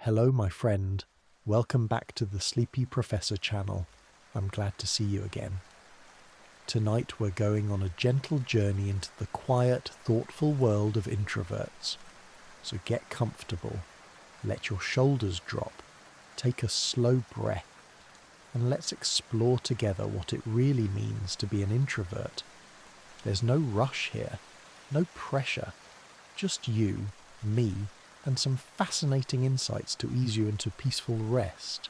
Hello, my friend. Welcome back to the Sleepy Professor channel. I'm glad to see you again. Tonight we're going on a gentle journey into the quiet, thoughtful world of introverts. So get comfortable, let your shoulders drop, take a slow breath, and let's explore together what it really means to be an introvert. There's no rush here, no pressure, just you, me, and some fascinating insights to ease you into peaceful rest.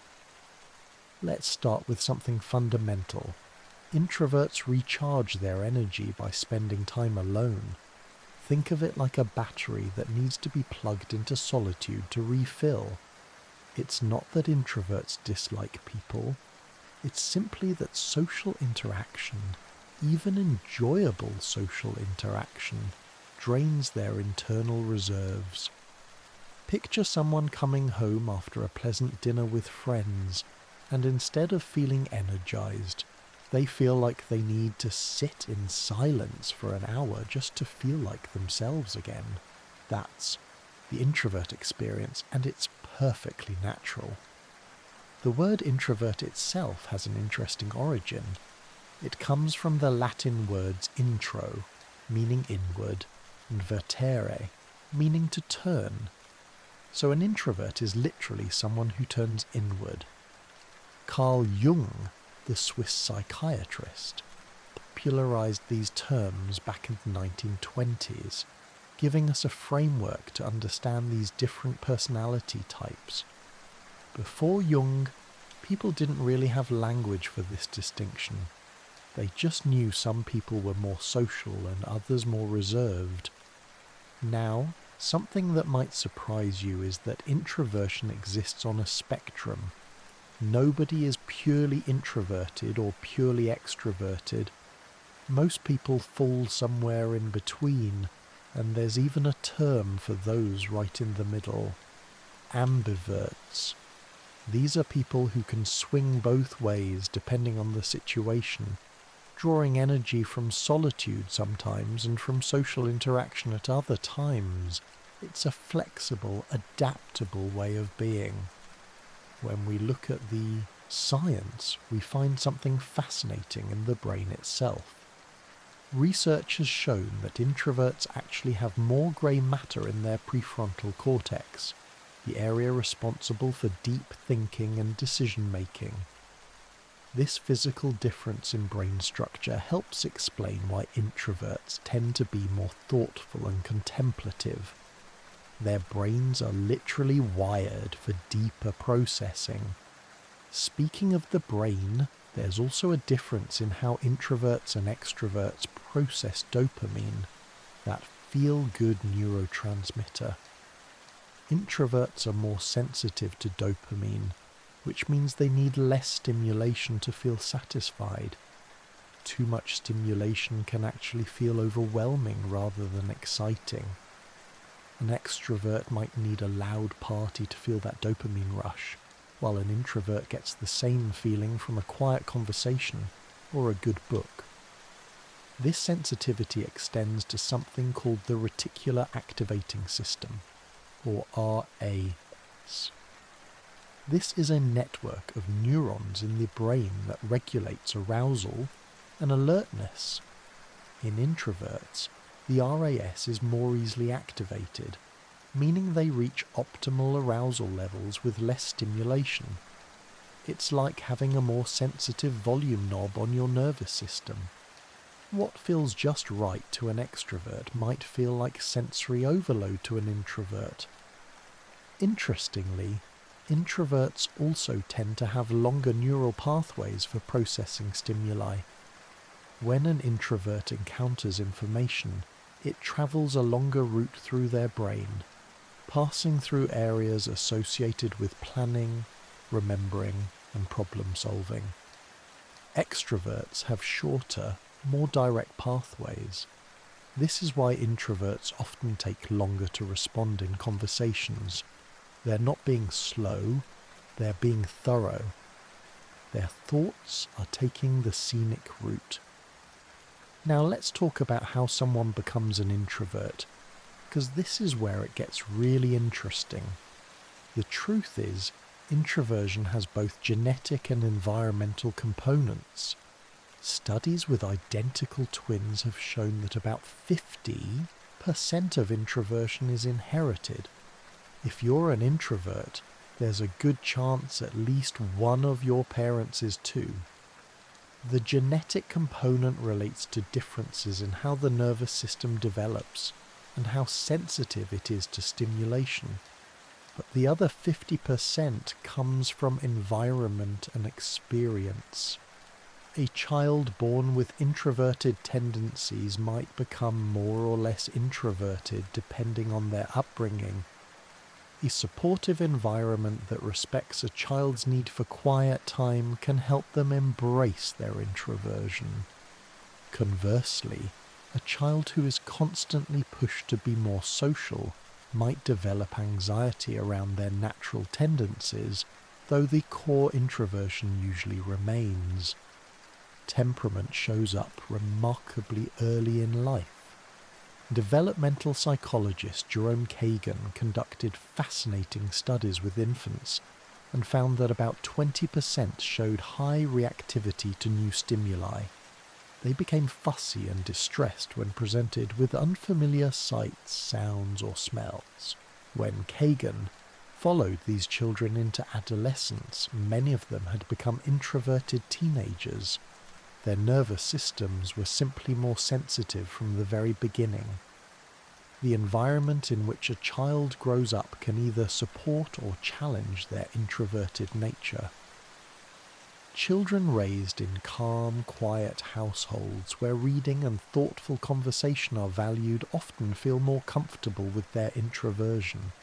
Let's start with something fundamental. Introverts recharge their energy by spending time alone. Think of it like a battery that needs to be plugged into solitude to refill. It's not that introverts dislike people. It's simply that social interaction, even enjoyable social interaction, drains their internal reserves. Picture someone coming home after a pleasant dinner with friends, and instead of feeling energized, they feel like they need to sit in silence for an hour just to feel like themselves again. That's the introvert experience, and it's perfectly natural. The word introvert itself has an interesting origin. It comes from the Latin words intro, meaning inward, and vertere, meaning to turn. So an introvert is literally someone who turns inward. Carl Jung, the Swiss psychiatrist, popularized these terms back in the 1920s, giving us a framework to understand these different personality types. Before Jung, people didn't really have language for this distinction. They just knew some people were more social and others more reserved. Now, something that might surprise you is that introversion exists on a spectrum. Nobody is purely introverted or purely extroverted. Most people fall somewhere in between, and there's even a term for those right in the middle. Ambiverts. These are people who can swing both ways depending on the situation, drawing energy from solitude sometimes and from social interaction at other times. It's a flexible, adaptable way of being. When we look at the science, we find something fascinating in the brain itself. Research has shown that introverts actually have more grey matter in their prefrontal cortex, the area responsible for deep thinking and decision-making. This physical difference in brain structure helps explain why introverts tend to be more thoughtful and contemplative. Their brains are literally wired for deeper processing. Speaking of the brain, there's also a difference in how introverts and extroverts process dopamine, that feel-good neurotransmitter. Introverts are more sensitive to dopamine, which means they need less stimulation to feel satisfied. Too much stimulation can actually feel overwhelming rather than exciting. An extrovert might need a loud party to feel that dopamine rush, while an introvert gets the same feeling from a quiet conversation or a good book. This sensitivity extends to something called the reticular activating system, or RAS. This is a network of neurons in the brain that regulates arousal and alertness. In introverts, the RAS is more easily activated, meaning they reach optimal arousal levels with less stimulation. It's like having a more sensitive volume knob on your nervous system. What feels just right to an extrovert might feel like sensory overload to an introvert. Interestingly, introverts also tend to have longer neural pathways for processing stimuli. When an introvert encounters information, it travels a longer route through their brain, passing through areas associated with planning, remembering, and problem solving. Extroverts have shorter, more direct pathways. This is why introverts often take longer to respond in conversations. They're not being slow, they're being thorough. Their thoughts are taking the scenic route. Now let's talk about how someone becomes an introvert, because this is where it gets really interesting. The truth is, introversion has both genetic and environmental components. Studies with identical twins have shown that about 50% of introversion is inherited. If you're an introvert, there's a good chance at least one of your parents is too. The genetic component relates to differences in how the nervous system develops and how sensitive it is to stimulation. But the other 50% comes from environment and experience. A child born with introverted tendencies might become more or less introverted depending on their upbringing. A supportive environment that respects a child's need for quiet time can help them embrace their introversion. Conversely, a child who is constantly pushed to be more social might develop anxiety around their natural tendencies, though the core introversion usually remains. Temperament shows up remarkably early in life. Developmental psychologist Jerome Kagan conducted fascinating studies with infants and found that about 20% showed high reactivity to new stimuli. They became fussy and distressed when presented with unfamiliar sights, sounds, or smells. When Kagan followed these children into adolescence, many of them had become introverted teenagers. Their nervous systems were simply more sensitive from the very beginning. The environment in which a child grows up can either support or challenge their introverted nature. Children raised in calm, quiet households where reading and thoughtful conversation are valued often feel more comfortable with their introversion.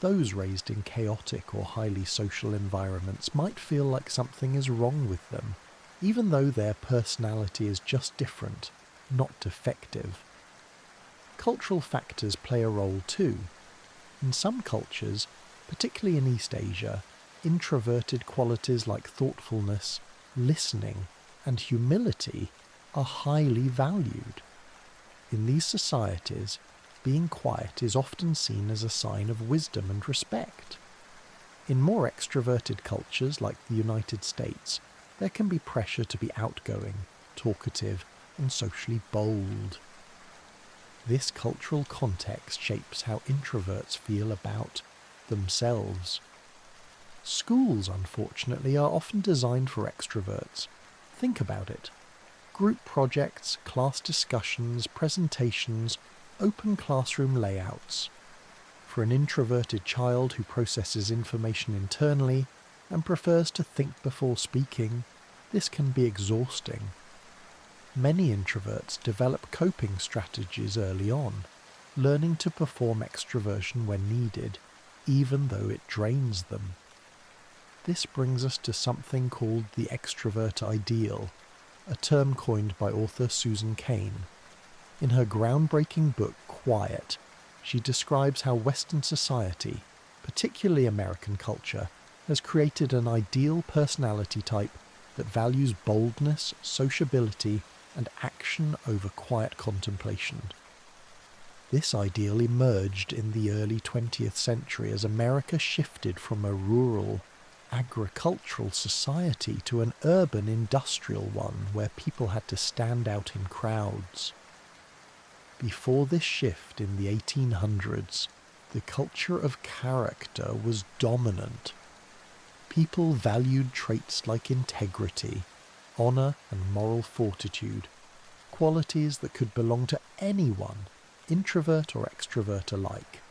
Those raised in chaotic or highly social environments might feel like something is wrong with them, even though their personality is just different, not defective. Cultural factors play a role too. In some cultures, particularly in East Asia, introverted qualities like thoughtfulness, listening, and humility are highly valued. In these societies, being quiet is often seen as a sign of wisdom and respect. In more extroverted cultures like the United States, there can be pressure to be outgoing, talkative, and socially bold. This cultural context shapes how introverts feel about themselves. Schools, unfortunately, are often designed for extroverts. Think about it. Group projects, class discussions, presentations, open classroom layouts. For an introverted child who processes information internally and prefers to think before speaking, this can be exhausting. Many introverts develop coping strategies early on, learning to perform extroversion when needed, even though it drains them. This brings us to something called the extrovert ideal, a term coined by author Susan Cain. In her groundbreaking book, Quiet, she describes how Western society, particularly American culture, has created an ideal personality type that values boldness, sociability, and action over quiet contemplation. This ideal emerged in the early 20th century as America shifted from a rural, agricultural society to an urban industrial one where people had to stand out in crowds. Before this shift in the 1800s, the culture of character was dominant. People valued traits like integrity, honour and moral fortitude, qualities that could belong to anyone, introvert or extrovert alike.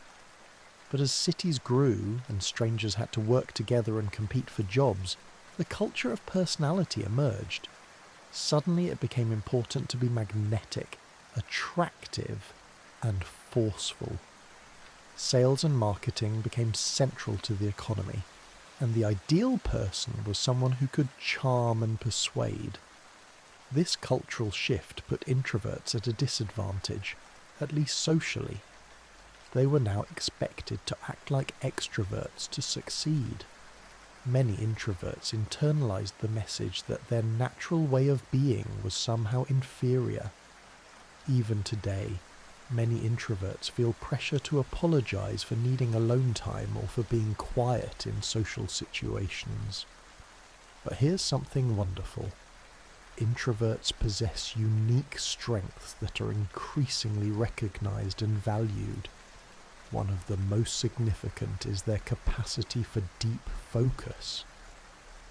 But as cities grew and strangers had to work together and compete for jobs, the culture of personality emerged. Suddenly it became important to be magnetic, attractive, and forceful. Sales and marketing became central to the economy, and the ideal person was someone who could charm and persuade. This cultural shift put introverts at a disadvantage, at least socially. They were now expected to act like extroverts to succeed. Many introverts internalized the message that their natural way of being was somehow inferior. Even today, Many introverts feel pressure to apologize for needing alone time or for being quiet in social situations. But here's something wonderful. Introverts possess unique strengths that are increasingly recognized and valued. One of the most significant is their capacity for deep focus.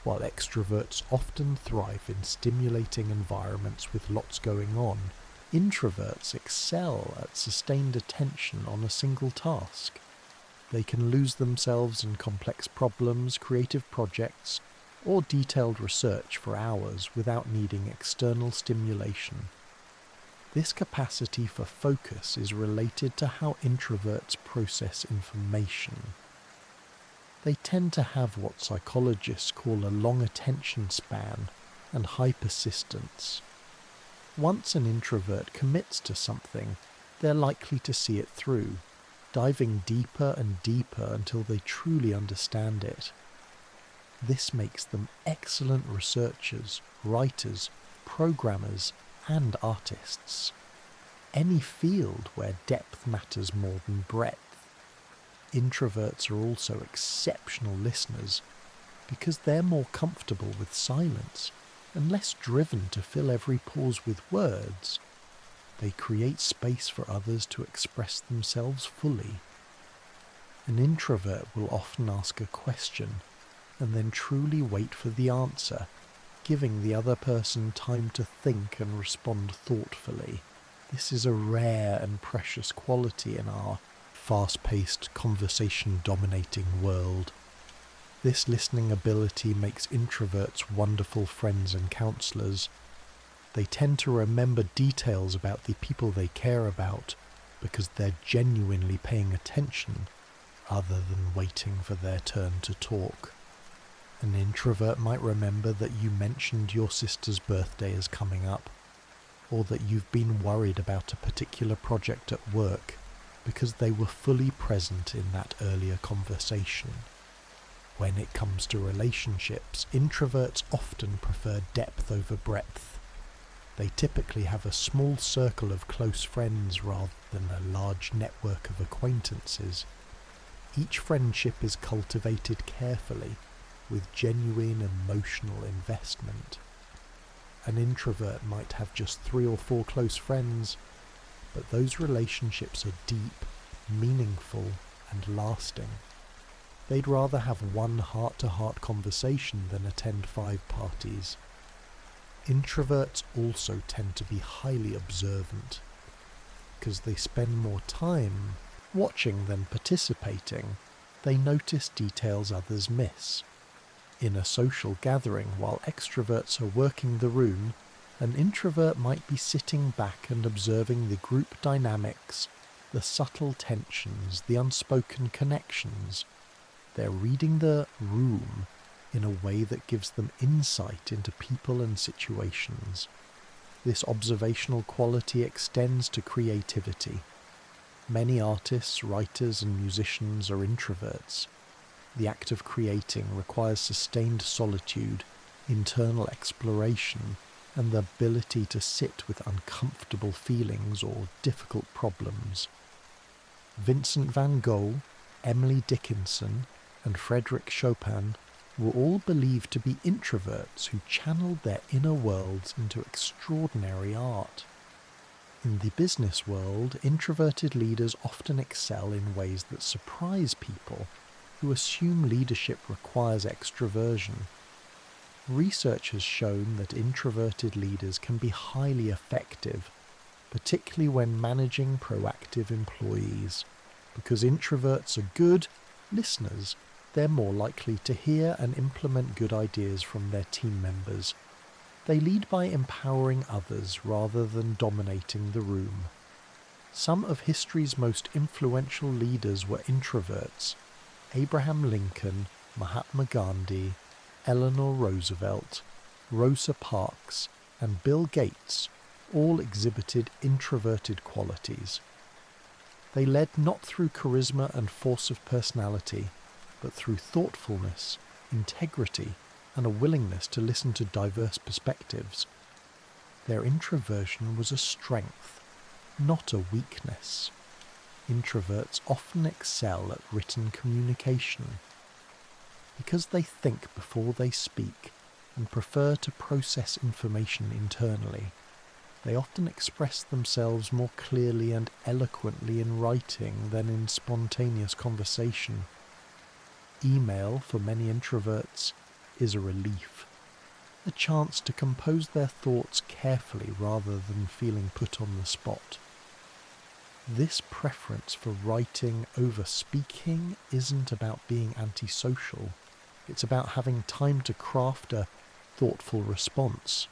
While extroverts often thrive in stimulating environments with lots going on, introverts excel at sustained attention on a single task. They can lose themselves in complex problems, creative projects, or detailed research for hours without needing external stimulation. This capacity for focus is related to how introverts process information. They tend to have what psychologists call a long attention span and high persistence. Once an introvert commits to something, they're likely to see it through, diving deeper and deeper until they truly understand it. This makes them excellent researchers, writers, programmers, and artists. Any field where depth matters more than breadth. Introverts are also exceptional listeners because they're more comfortable with silence and less driven to fill every pause with words. They create space for others to express themselves fully. An introvert will often ask a question and then truly wait for the answer, giving the other person time to think and respond thoughtfully. This is a rare and precious quality in our fast-paced, conversation-dominating world. This listening ability makes introverts wonderful friends and counselors. They tend to remember details about the people they care about because they're genuinely paying attention rather than waiting for their turn to talk. An introvert might remember that you mentioned your sister's birthday is coming up, or that you've been worried about a particular project at work because they were fully present in that earlier conversation. When it comes to relationships, introverts often prefer depth over breadth. They typically have a small circle of close friends rather than a large network of acquaintances. Each friendship is cultivated carefully, with genuine emotional investment. An introvert might have just 3 or 4 close friends, but those relationships are deep, meaningful, and lasting. They'd rather have one heart-to-heart conversation than attend 5 parties. Introverts also tend to be highly observant, because they spend more time watching than participating. They notice details others miss. In a social gathering, while extroverts are working the room, an introvert might be sitting back and observing the group dynamics, the subtle tensions, the unspoken connections. They're reading the room in a way that gives them insight into people and situations. This observational quality extends to creativity. Many artists, writers, and musicians are introverts. The act of creating requires sustained solitude, internal exploration, and the ability to sit with uncomfortable feelings or difficult problems. Vincent van Gogh, Emily Dickinson, and Frédéric Chopin were all believed to be introverts who channeled their inner worlds into extraordinary art. In the business world, introverted leaders often excel in ways that surprise people who assume leadership requires extroversion. Research has shown that introverted leaders can be highly effective, particularly when managing proactive employees. Because introverts are good listeners, they're more likely to hear and implement good ideas from their team members. They lead by empowering others rather than dominating the room. Some of history's most influential leaders were introverts. Abraham Lincoln, Mahatma Gandhi, Eleanor Roosevelt, Rosa Parks, and Bill Gates all exhibited introverted qualities. They led not through charisma and force of personality, but through thoughtfulness, integrity, and a willingness to listen to diverse perspectives. Their introversion was a strength, not a weakness. Introverts often excel at written communication because they think before they speak and prefer to process information internally. They often express themselves more clearly and eloquently in writing than in spontaneous conversation. Email, for many introverts, is a relief, a chance to compose their thoughts carefully rather than feeling put on the spot. This preference for writing over speaking isn't about being antisocial. It's about having time to craft a thoughtful response.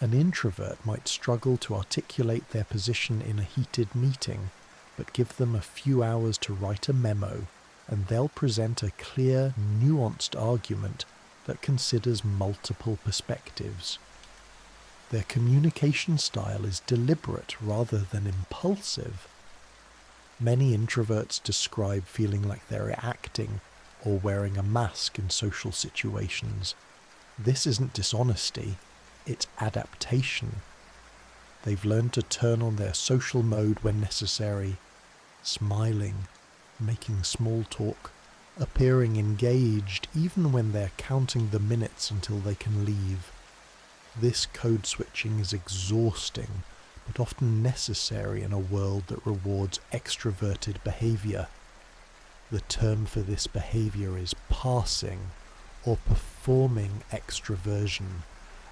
An introvert might struggle to articulate their position in a heated meeting, but give them a few hours to write a memo, and they'll present a clear, nuanced argument that considers multiple perspectives. Their communication style is deliberate rather than impulsive. Many introverts describe feeling like they're acting or wearing a mask in social situations. This isn't dishonesty, it's adaptation. They've learned to turn on their social mode when necessary, smiling, making small talk, appearing engaged even when they're counting the minutes until they can leave. This code switching is exhausting, but often necessary in a world that rewards extroverted behavior. The term for this behavior is passing or performing extroversion,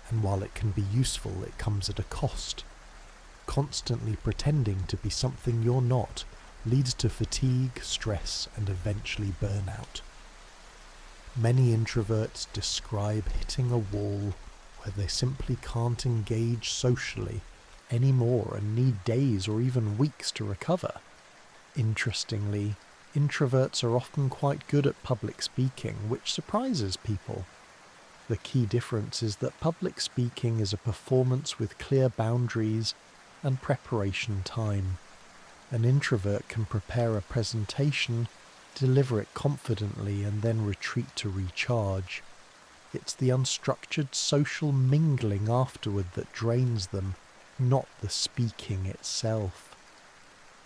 and while it can be useful, it comes at a cost. Constantly pretending to be something you're not leads to fatigue, stress, and eventually burnout. Many introverts describe hitting a wall where they simply can't engage socially anymore and need days or even weeks to recover. Interestingly, introverts are often quite good at public speaking, which surprises people. The key difference is that public speaking is a performance with clear boundaries and preparation time. An introvert can prepare a presentation, deliver it confidently, and then retreat to recharge. It's the unstructured social mingling afterward that drains them, not the speaking itself.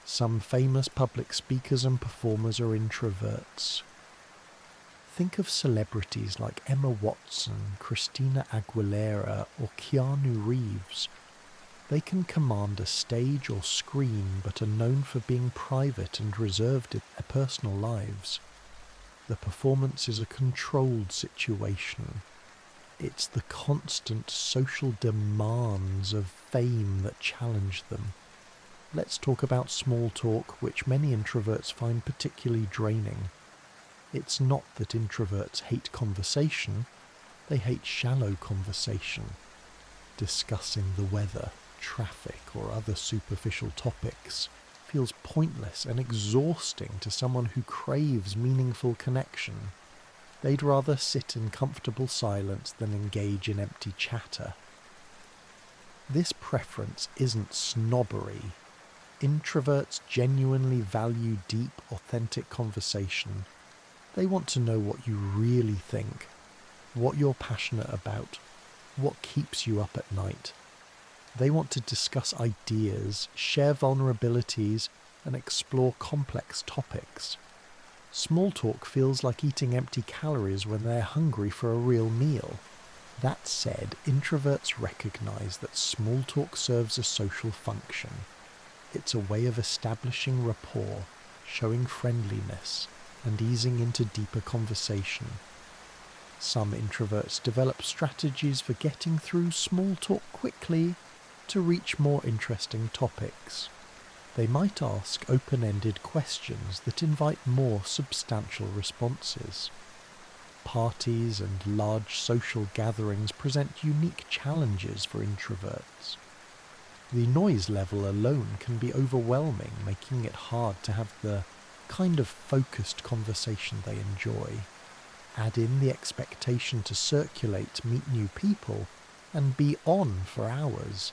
Some famous public speakers and performers are introverts. Think of celebrities like Emma Watson, Christina Aguilera, or Keanu Reeves. They can command a stage or screen, but are known for being private and reserved in their personal lives. The performance is a controlled situation. It's the constant social demands of fame that challenge them. Let's talk about small talk, which many introverts find particularly draining. It's not that introverts hate conversation, they hate shallow conversation. Discussing the weather, traffic, or other superficial topics feels pointless and exhausting to someone who craves meaningful connection. They'd rather sit in comfortable silence than engage in empty chatter. This preference isn't snobbery. Introverts genuinely value deep, authentic conversation. They want to know what you really think, what you're passionate about, what keeps you up at night. They want to discuss ideas, share vulnerabilities, and explore complex topics. Small talk feels like eating empty calories when they're hungry for a real meal. That said, introverts recognize that small talk serves a social function. It's a way of establishing rapport, showing friendliness, and easing into deeper conversation. Some introverts develop strategies for getting through small talk quickly to reach more interesting topics. They might ask open-ended questions that invite more substantial responses. Parties and large social gatherings present unique challenges for introverts. The noise level alone can be overwhelming, making it hard to have the kind of focused conversation they enjoy. Add in the expectation to circulate, meet new people, and be on for hours,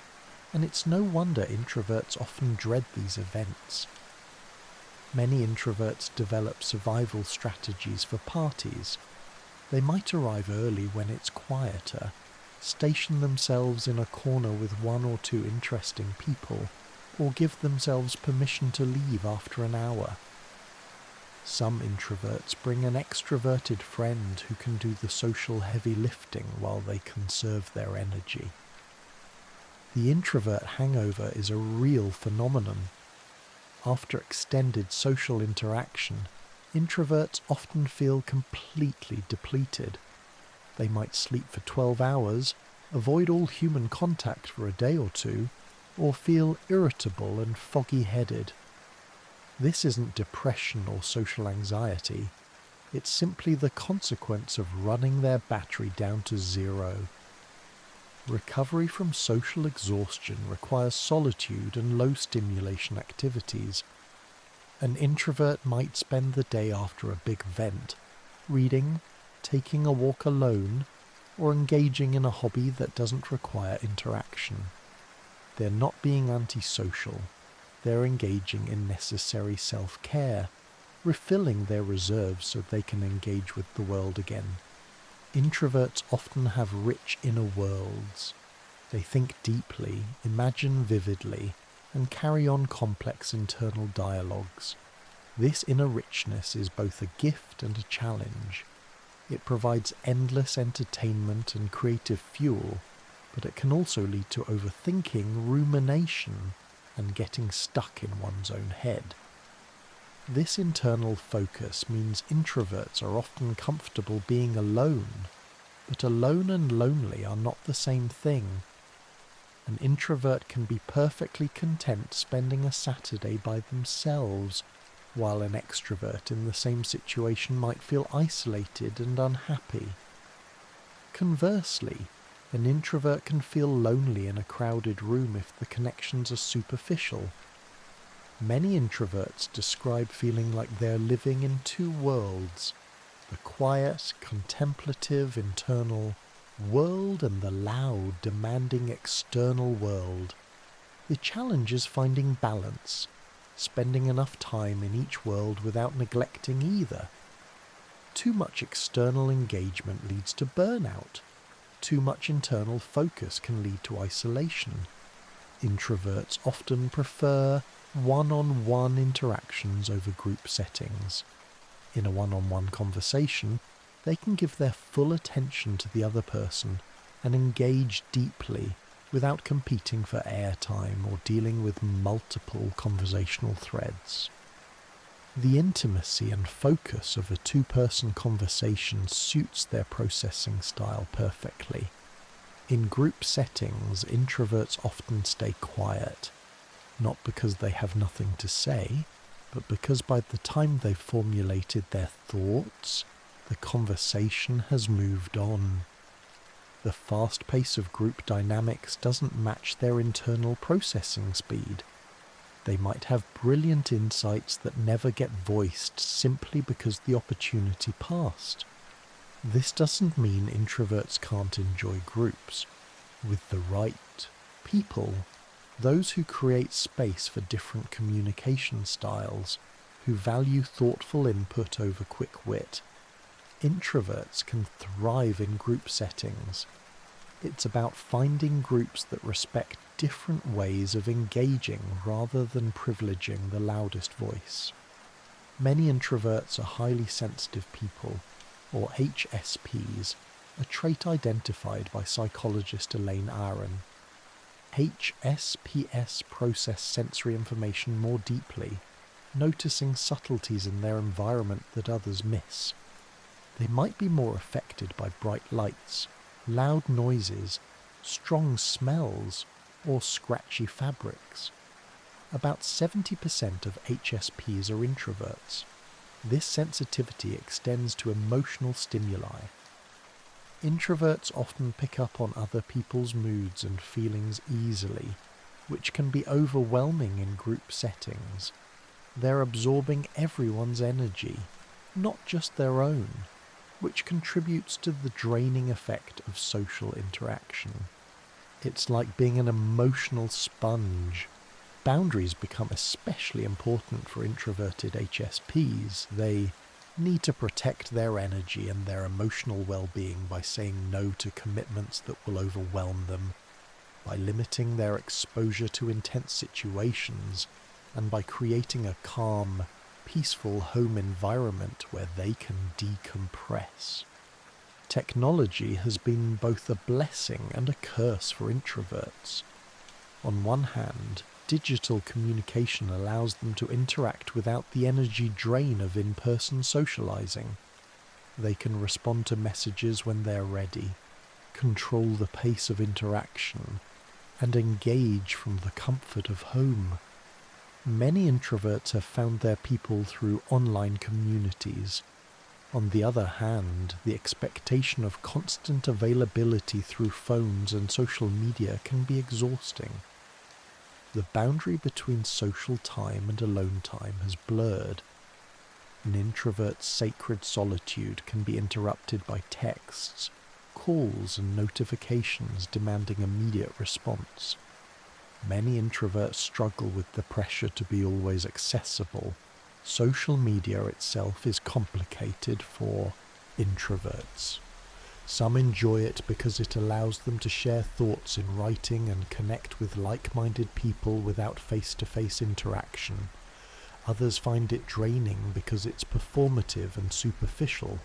and it's no wonder introverts often dread these events. Many introverts develop survival strategies for parties. They might arrive early when it's quieter, station themselves in a corner with one or two interesting people, or give themselves permission to leave after an hour. Some introverts bring an extroverted friend who can do the social heavy lifting while they conserve their energy. The introvert hangover is a real phenomenon. After extended social interaction, introverts often feel completely depleted. They might sleep for 12 hours, avoid all human contact for a day or two, or feel irritable and foggy-headed. This isn't depression or social anxiety. It's simply the consequence of running their battery down to zero. Recovery from social exhaustion requires solitude and low-stimulation activities. An introvert might spend the day after a big event, reading, taking a walk alone, or engaging in a hobby that doesn't require interaction. They're not being antisocial. They're engaging in necessary self-care, refilling their reserves so they can engage with the world again. Introverts often have rich inner worlds. They think deeply, imagine vividly, and carry on complex internal dialogues. This inner richness is both a gift and a challenge. It provides endless entertainment and creative fuel, but it can also lead to overthinking, rumination, and getting stuck in one's own head. This internal focus means introverts are often comfortable being alone, but alone and lonely are not the same thing. An introvert can be perfectly content spending a Saturday by themselves, while an extrovert in the same situation might feel isolated and unhappy. Conversely, an introvert can feel lonely in a crowded room if the connections are superficial. Many introverts describe feeling like they're living in two worlds, the quiet, contemplative, internal world and the loud, demanding external world. The challenge is finding balance, spending enough time in each world without neglecting either. Too much external engagement leads to burnout. Too much internal focus can lead to isolation. Introverts often prefer one-on-one interactions over group settings. In a one-on-one conversation, they can give their full attention to the other person and engage deeply without competing for airtime or dealing with multiple conversational threads. The intimacy and focus of a two-person conversation suits their processing style perfectly. In group settings, introverts often stay quiet, not because they have nothing to say, but because by the time they've formulated their thoughts, the conversation has moved on. The fast pace of group dynamics doesn't match their internal processing speed. They might have brilliant insights that never get voiced simply because the opportunity passed. This doesn't mean introverts can't enjoy groups. With the right people, those who create space for different communication styles, who value thoughtful input over quick wit, introverts can thrive in group settings. It's about finding groups that respect different ways of engaging rather than privileging the loudest voice. Many introverts are highly sensitive people, or HSPs, a trait identified by psychologist Elaine Aron. HSPs process sensory information more deeply, noticing subtleties in their environment that others miss. They might be more affected by bright lights, loud noises, strong smells, or scratchy fabrics. About 70% of HSPs are introverts. This sensitivity extends to emotional stimuli. Introverts often pick up on other people's moods and feelings easily, which can be overwhelming in group settings. They're absorbing everyone's energy, not just their own, which contributes to the draining effect of social interaction. It's like being an emotional sponge. Boundaries become especially important for introverted HSPs. They need to protect their energy and their emotional well-being by saying no to commitments that will overwhelm them. by limiting their exposure to intense situations and by creating a calm, peaceful home environment where they can decompress. Technology has been both a blessing and a curse for introverts. On one hand, digital communication allows them to interact without the energy drain of in-person socializing. They can respond to messages when they're ready, control the pace of interaction, and engage from the comfort of home. Many introverts have found their people through online communities. On the other hand, the expectation of constant availability through phones and social media can be exhausting. The boundary between social time and alone time has blurred. An introvert's sacred solitude can be interrupted by texts, calls and notifications demanding immediate response. Many introverts struggle with the pressure to be always accessible. Social media itself is complicated for introverts. Some enjoy it because it allows them to share thoughts in writing and connect with like-minded people without face-to-face interaction. Others find it draining because it's performative and superficial,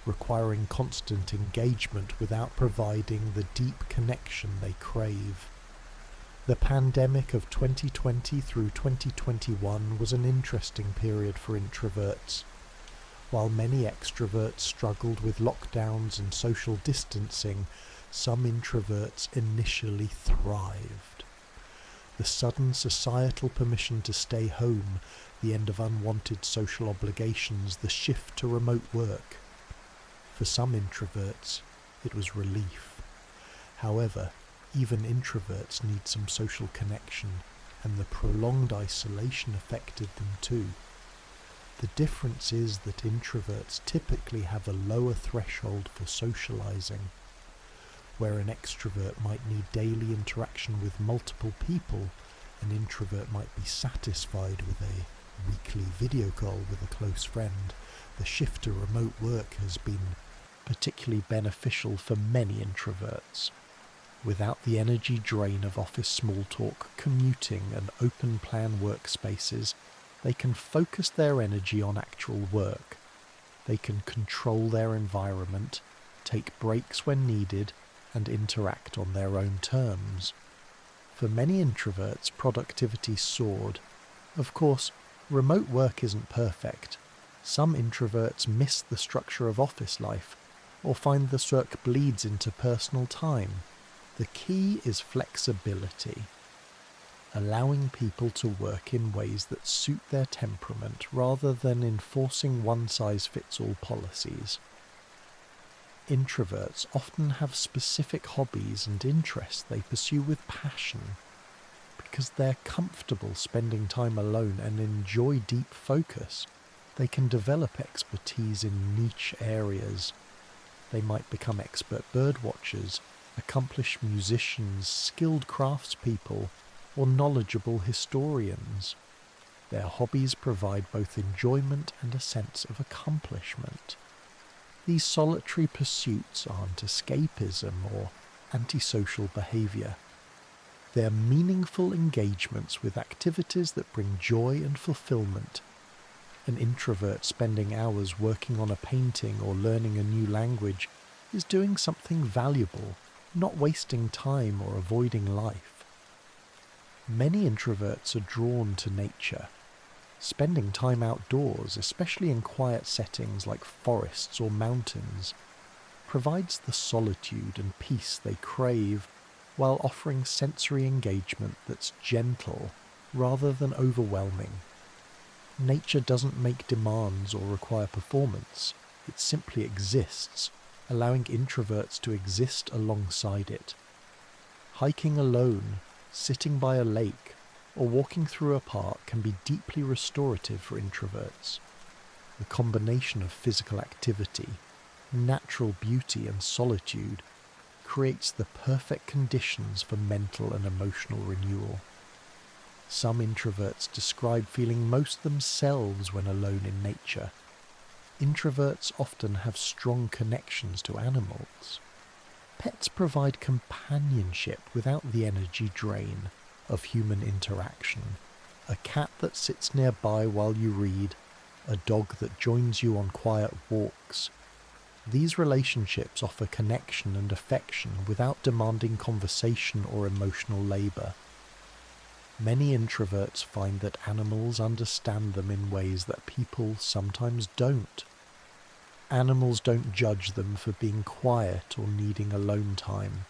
requiring constant engagement without providing the deep connection they crave. The pandemic of 2020 through 2021 was an interesting period for introverts. While many extroverts struggled with lockdowns and social distancing, some introverts initially thrived. The sudden societal permission to stay home, the end of unwanted social obligations, the shift to remote work. For some introverts, it was relief. However, even introverts need some social connection, and the prolonged isolation affected them too. The difference is that introverts typically have a lower threshold for socializing. Where an extrovert might need daily interaction with multiple people, an introvert might be satisfied with a weekly video call with a close friend. The shift to remote work has been particularly beneficial for many introverts. Without the energy drain of office small talk, commuting and open-plan workspaces, they can focus their energy on actual work. They can control their environment, take breaks when needed, and interact on their own terms. For many introverts, productivity soared. Of course, remote work isn't perfect. Some introverts miss the structure of office life, or find the work bleeds into personal time. The key is flexibility, allowing people to work in ways that suit their temperament rather than enforcing one-size-fits-all policies. Introverts often have specific hobbies and interests they pursue with passion. Because they're comfortable spending time alone and enjoy deep focus, they can develop expertise in niche areas. They might become expert birdwatchers, accomplished musicians, skilled craftspeople, or knowledgeable historians. Their hobbies provide both enjoyment and a sense of accomplishment. These solitary pursuits aren't escapism or antisocial behaviour. They're meaningful engagements with activities that bring joy and fulfillment. An introvert spending hours working on a painting or learning a new language is doing something valuable, not wasting time or avoiding life. Many introverts are drawn to nature. Spending time outdoors, especially in quiet settings like forests or mountains, provides the solitude and peace they crave while offering sensory engagement that's gentle rather than overwhelming. Nature doesn't make demands or require performance. It simply exists, allowing introverts to exist alongside it. Hiking alone, sitting by a lake, or walking through a park can be deeply restorative for introverts. The combination of physical activity, natural beauty and solitude creates the perfect conditions for mental and emotional renewal. Some introverts describe feeling most themselves when alone in nature. Introverts often have strong connections to animals. Pets provide companionship without the energy drain of human interaction. A cat that sits nearby while you read, a dog that joins you on quiet walks. These relationships offer connection and affection without demanding conversation or emotional labour. Many introverts find that animals understand them in ways that people sometimes don't. Animals don't judge them for being quiet or needing alone time.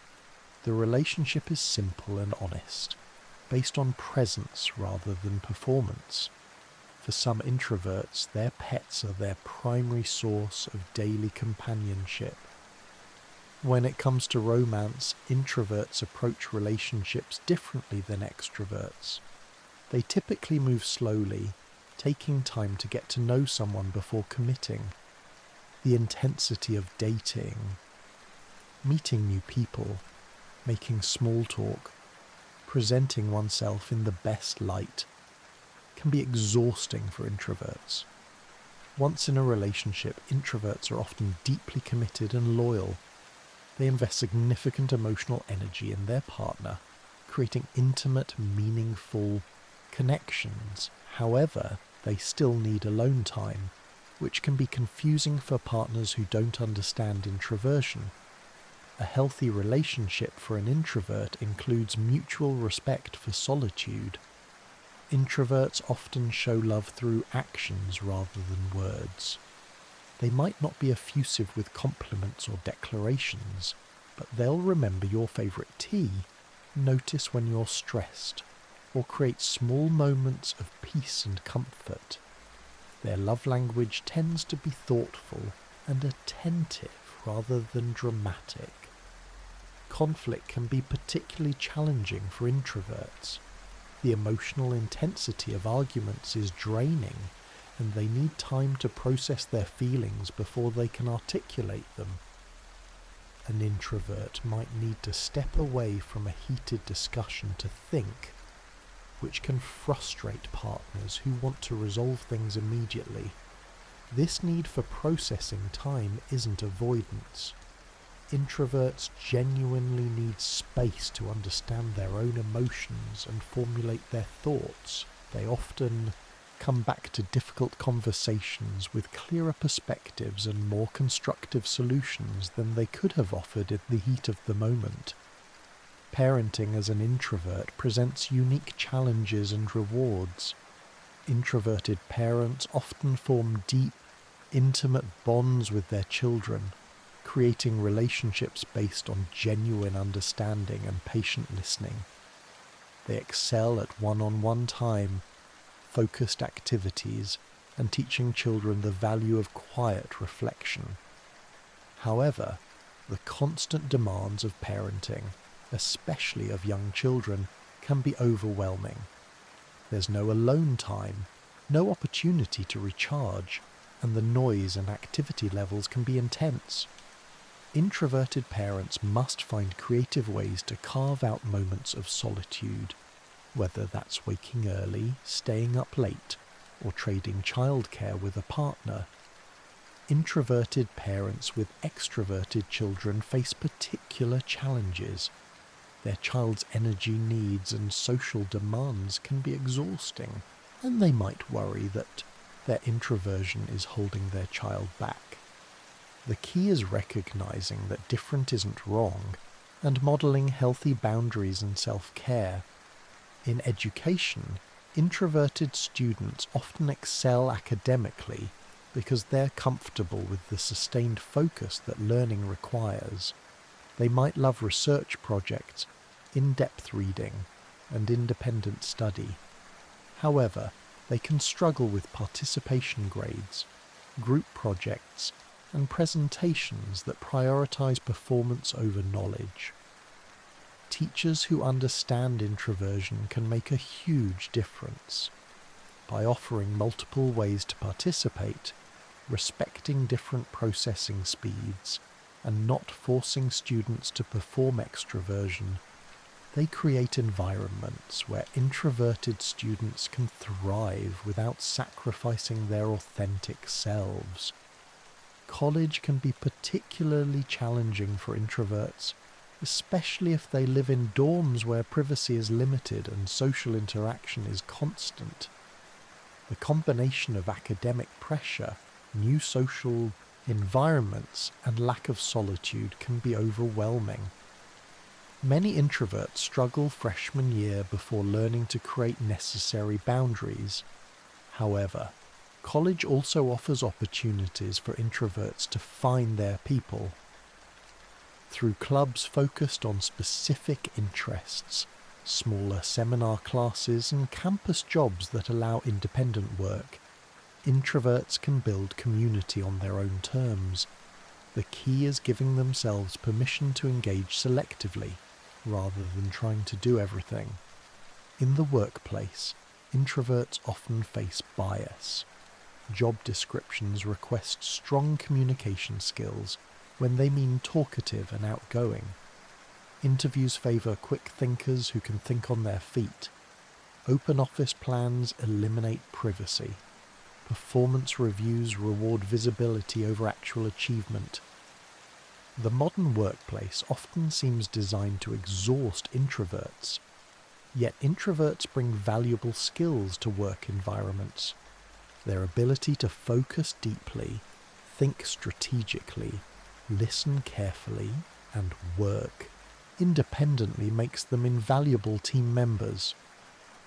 The relationship is simple and honest, based on presence rather than performance. For some introverts, their pets are their primary source of daily companionship. When it comes to romance, introverts approach relationships differently than extroverts. They typically move slowly, taking time to get to know someone before committing. The intensity of dating, meeting new people, making small talk, presenting oneself in the best light, can be exhausting for introverts. Once in a relationship, introverts are often deeply committed and loyal. They invest significant emotional energy in their partner, creating intimate, meaningful connections. However, they still need alone time, which can be confusing for partners who don't understand introversion. A healthy relationship for an introvert includes mutual respect for solitude. Introverts often show love through actions rather than words. They might not be effusive with compliments or declarations, but they'll remember your favourite tea, notice when you're stressed, or create small moments of peace and comfort. Their love language tends to be thoughtful and attentive rather than dramatic. Conflict can be particularly challenging for introverts. The emotional intensity of arguments is draining, and they need time to process their feelings before they can articulate them. An introvert might need to step away from a heated discussion to think, which can frustrate partners who want to resolve things immediately. This need for processing time isn't avoidance. Introverts genuinely need space to understand their own emotions and formulate their thoughts. They often come back to difficult conversations with clearer perspectives and more constructive solutions than they could have offered in the heat of the moment. Parenting as an introvert presents unique challenges and rewards. Introverted parents often form deep, intimate bonds with their children, creating relationships based on genuine understanding and patient listening. They excel at one-on-one time, focused activities, and teaching children the value of quiet reflection. However, the constant demands of parenting, especially of young children, can be overwhelming. There's no alone time, no opportunity to recharge, and the noise and activity levels can be intense. Introverted parents must find creative ways to carve out moments of solitude, whether that's waking early, staying up late, or trading childcare with a partner. Introverted parents with extroverted children face particular challenges. Their child's energy needs and social demands can be exhausting, and they might worry that their introversion is holding their child back. The key is recognizing that different isn't wrong, and modeling healthy boundaries and self-care. In education, introverted students often excel academically because they're comfortable with the sustained focus that learning requires. They might love research projects, in-depth reading, and independent study. However, they can struggle with participation grades, group projects, and presentations that prioritize performance over knowledge. Teachers who understand introversion can make a huge difference. By offering multiple ways to participate, respecting different processing speeds, and not forcing students to perform extroversion, they create environments where introverted students can thrive without sacrificing their authentic selves. college can be particularly challenging for introverts, especially if they live in dorms where privacy is limited and social interaction is constant. The combination of academic pressure, new social environments, and lack of solitude can be overwhelming. Many introverts struggle freshman year before learning to create necessary boundaries. However, college also offers opportunities for introverts to find their people. Through clubs focused on specific interests, smaller seminar classes, and campus jobs that allow independent work, introverts can build community on their own terms. The key is giving themselves permission to engage selectively, rather than trying to do everything. In the workplace, introverts often face bias. Job descriptions request strong communication skills when they mean talkative and outgoing. Interviews favour quick thinkers who can think on their feet. Open office plans eliminate privacy. Performance reviews reward visibility over actual achievement. The modern workplace often seems designed to exhaust introverts, yet introverts bring valuable skills to work environments. Their ability to focus deeply, think strategically, listen carefully, and work independently makes them invaluable team members.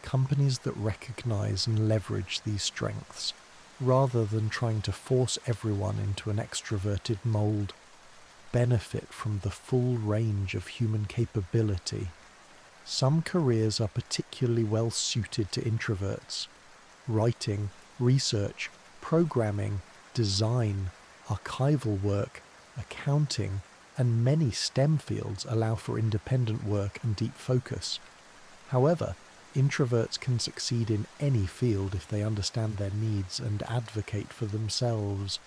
Companies that recognize and leverage these strengths, rather than trying to force everyone into an extroverted mold, benefit from the full range of human capability. Some careers are particularly well suited to introverts. Writing, research, programming, design, archival work, accounting, and many STEM fields allow for independent work and deep focus. However, introverts can succeed in any field if they understand their needs and advocate for themselves.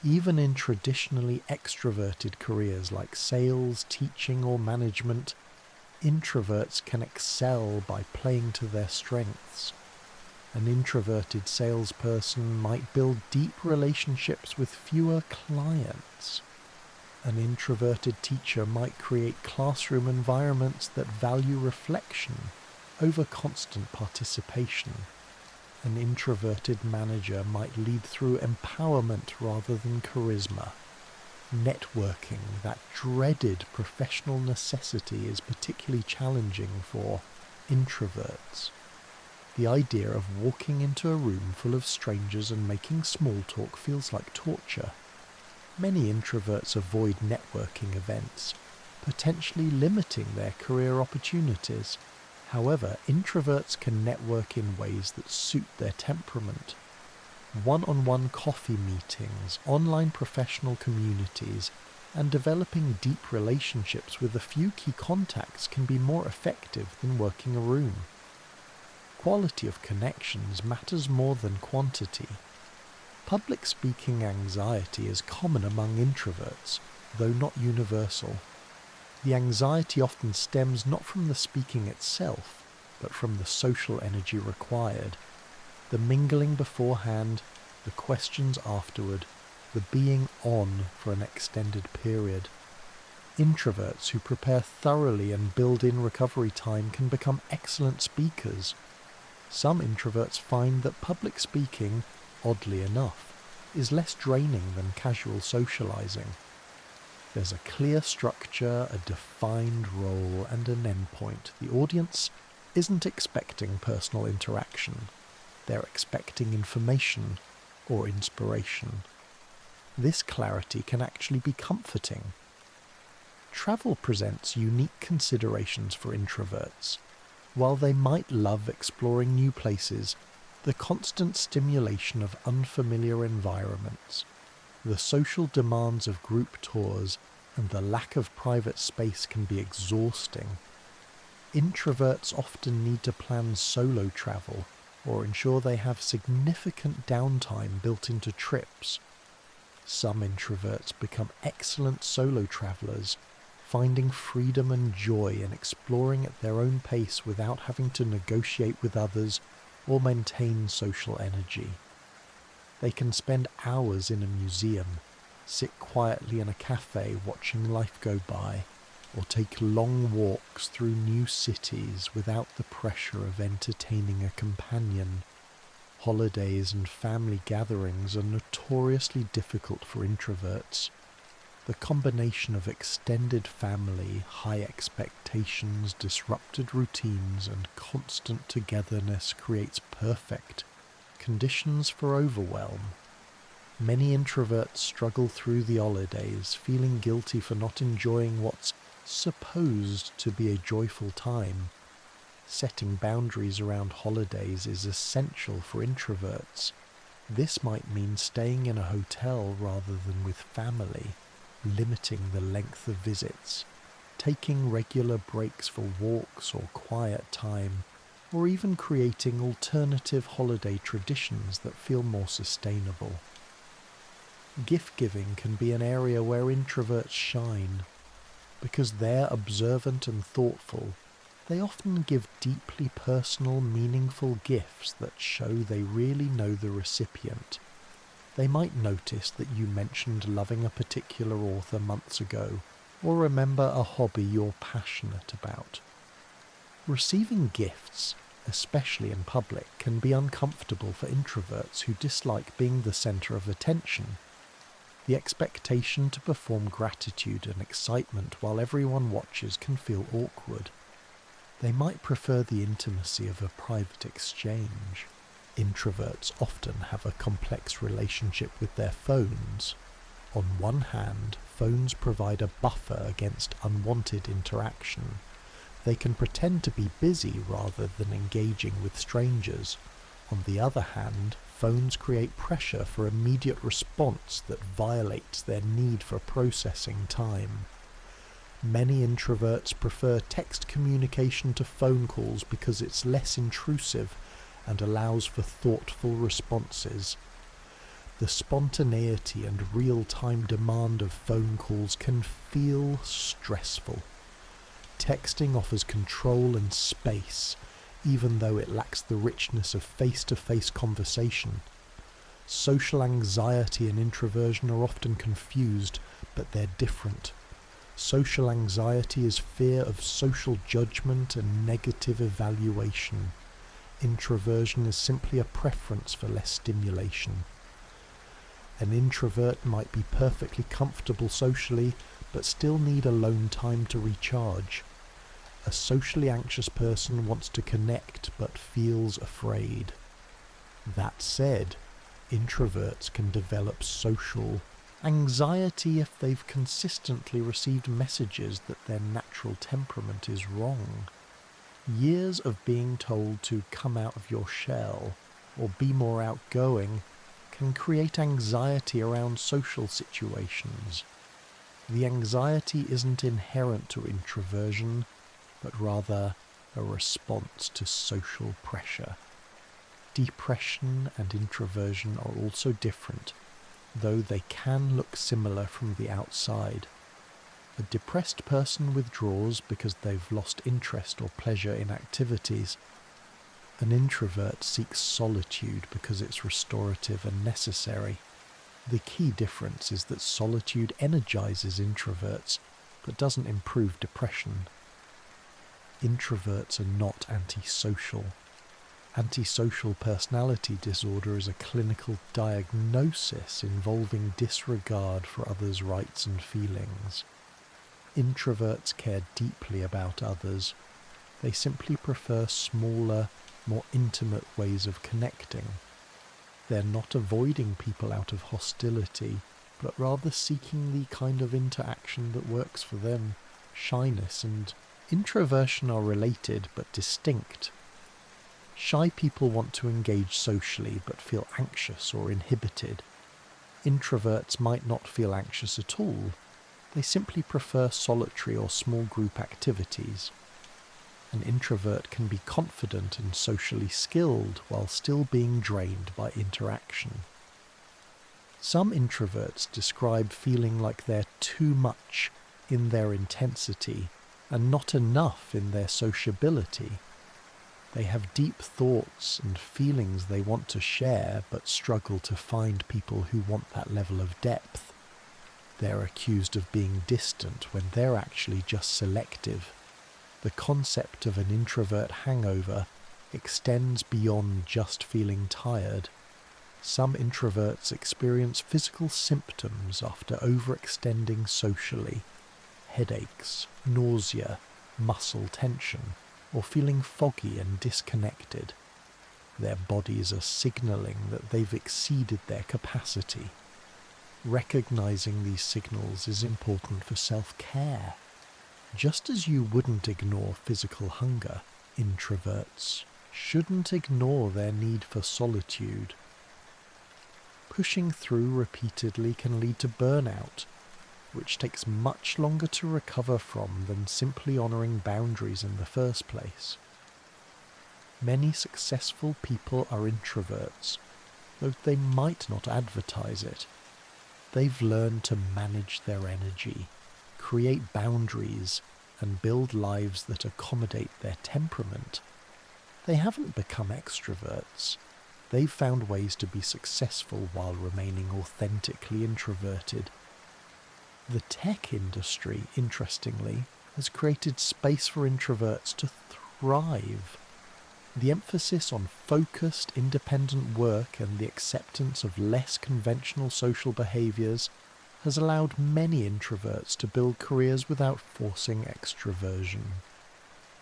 Even in traditionally extroverted careers like sales, teaching, or management, introverts can excel by playing to their strengths. An introverted salesperson might build deep relationships with fewer clients. An introverted teacher might create classroom environments that value reflection over constant participation. An introverted manager might lead through empowerment rather than charisma. Networking, that dreaded professional necessity, is particularly challenging for introverts. The idea of walking into a room full of strangers and making small talk feels like torture. Many introverts avoid networking events, potentially limiting their career opportunities. However, introverts can network in ways that suit their temperament. One-on-one coffee meetings, online professional communities, and developing deep relationships with a few key contacts can be more effective than working a room. Quality of connections matters more than quantity. Public speaking anxiety is common among introverts, though not universal. The anxiety often stems not from the speaking itself, but from the social energy required. The mingling beforehand, the questions afterward, the being on for an extended period. Introverts who prepare thoroughly and build in recovery time can become excellent speakers. Some introverts find that public speaking, oddly enough, is less draining than casual socializing. There's a clear structure, a defined role, and an endpoint. The audience isn't expecting personal interaction. They're expecting information or inspiration. This clarity can actually be comforting. Travel presents unique considerations for introverts. While they might love exploring new places, the constant stimulation of unfamiliar environments, the social demands of group tours, and the lack of private space can be exhausting. Introverts often need to plan solo travel or ensure they have significant downtime built into trips. Some introverts become excellent solo travelers, finding freedom and joy in exploring at their own pace without having to negotiate with others or maintain social energy. They can spend hours in a museum, sit quietly in a cafe watching life go by, or take long walks through new cities without the pressure of entertaining a companion. Holidays and family gatherings are notoriously difficult for introverts. The combination of extended family, high expectations, disrupted routines, and constant togetherness creates perfect conditions for overwhelm. Many introverts struggle through the holidays, feeling guilty for not enjoying what's supposed to be a joyful time. Setting boundaries around holidays is essential for introverts. This might mean staying in a hotel rather than with family, limiting the length of visits, taking regular breaks for walks or quiet time, or even creating alternative holiday traditions that feel more sustainable. Gift giving can be an area where introverts shine. Because they're observant and thoughtful, they often give deeply personal, meaningful gifts that show they really know the recipient. They might notice that you mentioned loving a particular author months ago, or remember a hobby you're passionate about. Receiving gifts, especially in public, can be uncomfortable for introverts who dislike being the centre of attention. The expectation to perform gratitude and excitement while everyone watches can feel awkward. They might prefer the intimacy of a private exchange. Introverts often have a complex relationship with their phones. On one hand, phones provide a buffer against unwanted interaction. They can pretend to be busy rather than engaging with strangers. On the other hand, phones create pressure for immediate response that violates their need for processing time. Many introverts prefer text communication to phone calls because it's less intrusive and allows for thoughtful responses. The spontaneity and real-time demand of phone calls can feel stressful. Texting offers control and space, even though it lacks the richness of face-to-face conversation. Social anxiety and introversion are often confused, but they're different. Social anxiety is fear of social judgment and negative evaluation. Introversion is simply a preference for less stimulation. An introvert might be perfectly comfortable socially, but still need alone time to recharge. A socially anxious person wants to connect but feels afraid. That said, introverts can develop social anxiety if they've consistently received messages that their natural temperament is wrong. Years of being told to come out of your shell or be more outgoing can create anxiety around social situations. The anxiety isn't inherent to introversion, but rather a response to social pressure. Depression and introversion are also different, though they can look similar from the outside. A depressed person withdraws because they've lost interest or pleasure in activities. An introvert seeks solitude because it's restorative and necessary. The key difference is that solitude energizes introverts, but doesn't improve depression. Introverts are not antisocial. Antisocial personality disorder is a clinical diagnosis involving disregard for others' rights and feelings. Introverts care deeply about others. They simply prefer smaller, more intimate ways of connecting. They're not avoiding people out of hostility, but rather seeking the kind of interaction that works for them. Shyness and introversion are related but distinct. Shy people want to engage socially but feel anxious or inhibited. Introverts might not feel anxious at all. They simply prefer solitary or small group activities. An introvert can be confident and socially skilled while still being drained by interaction. Some introverts describe feeling like they're too much in their intensity and not enough in their sociability. They have deep thoughts and feelings they want to share but struggle to find people who want that level of depth. They're accused of being distant when they're actually just selective. The concept of an introvert hangover extends beyond just feeling tired. Some introverts experience physical symptoms after overextending socially: headaches, nausea, muscle tension, or feeling foggy and disconnected. Their bodies are signaling that they've exceeded their capacity. Recognizing these signals is important for self-care. Just as you wouldn't ignore physical hunger, introverts shouldn't ignore their need for solitude. Pushing through repeatedly can lead to burnout, which takes much longer to recover from than simply honoring boundaries in the first place. Many successful people are introverts, though they might not advertise it. They've learned to manage their energy, create boundaries, and build lives that accommodate their temperament. They haven't become extroverts. They've found ways to be successful while remaining authentically introverted. The tech industry, interestingly, has created space for introverts to thrive. The emphasis on focused, independent work and the acceptance of less conventional social behaviours has allowed many introverts to build careers without forcing extroversion.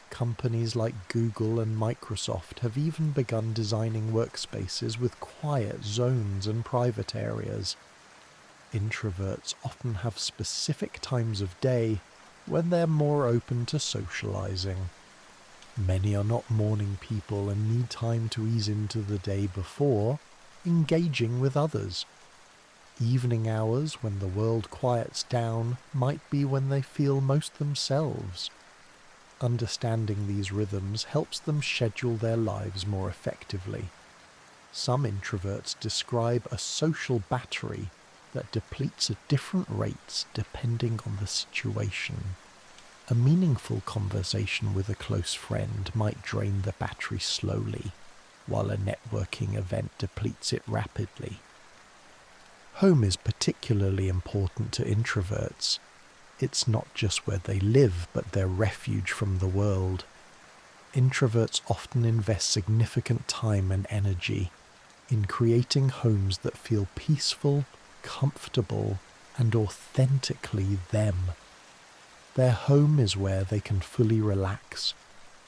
Companies like Google and Microsoft have even begun designing workspaces with quiet zones and private areas. Introverts often have specific times of day when they're more open to socializing. Many are not morning people and need time to ease into the day before engaging with others. Evening hours, when the world quiets down, might be when they feel most themselves. Understanding these rhythms helps them schedule their lives more effectively. Some introverts describe a social battery that depletes at different rates depending on the situation. A meaningful conversation with a close friend might drain the battery slowly, while a networking event depletes it rapidly. Home is particularly important to introverts. It's not just where they live, but their refuge from the world. Introverts often invest significant time and energy in creating homes that feel peaceful, comfortable, and authentically them. Their home is where they can fully relax.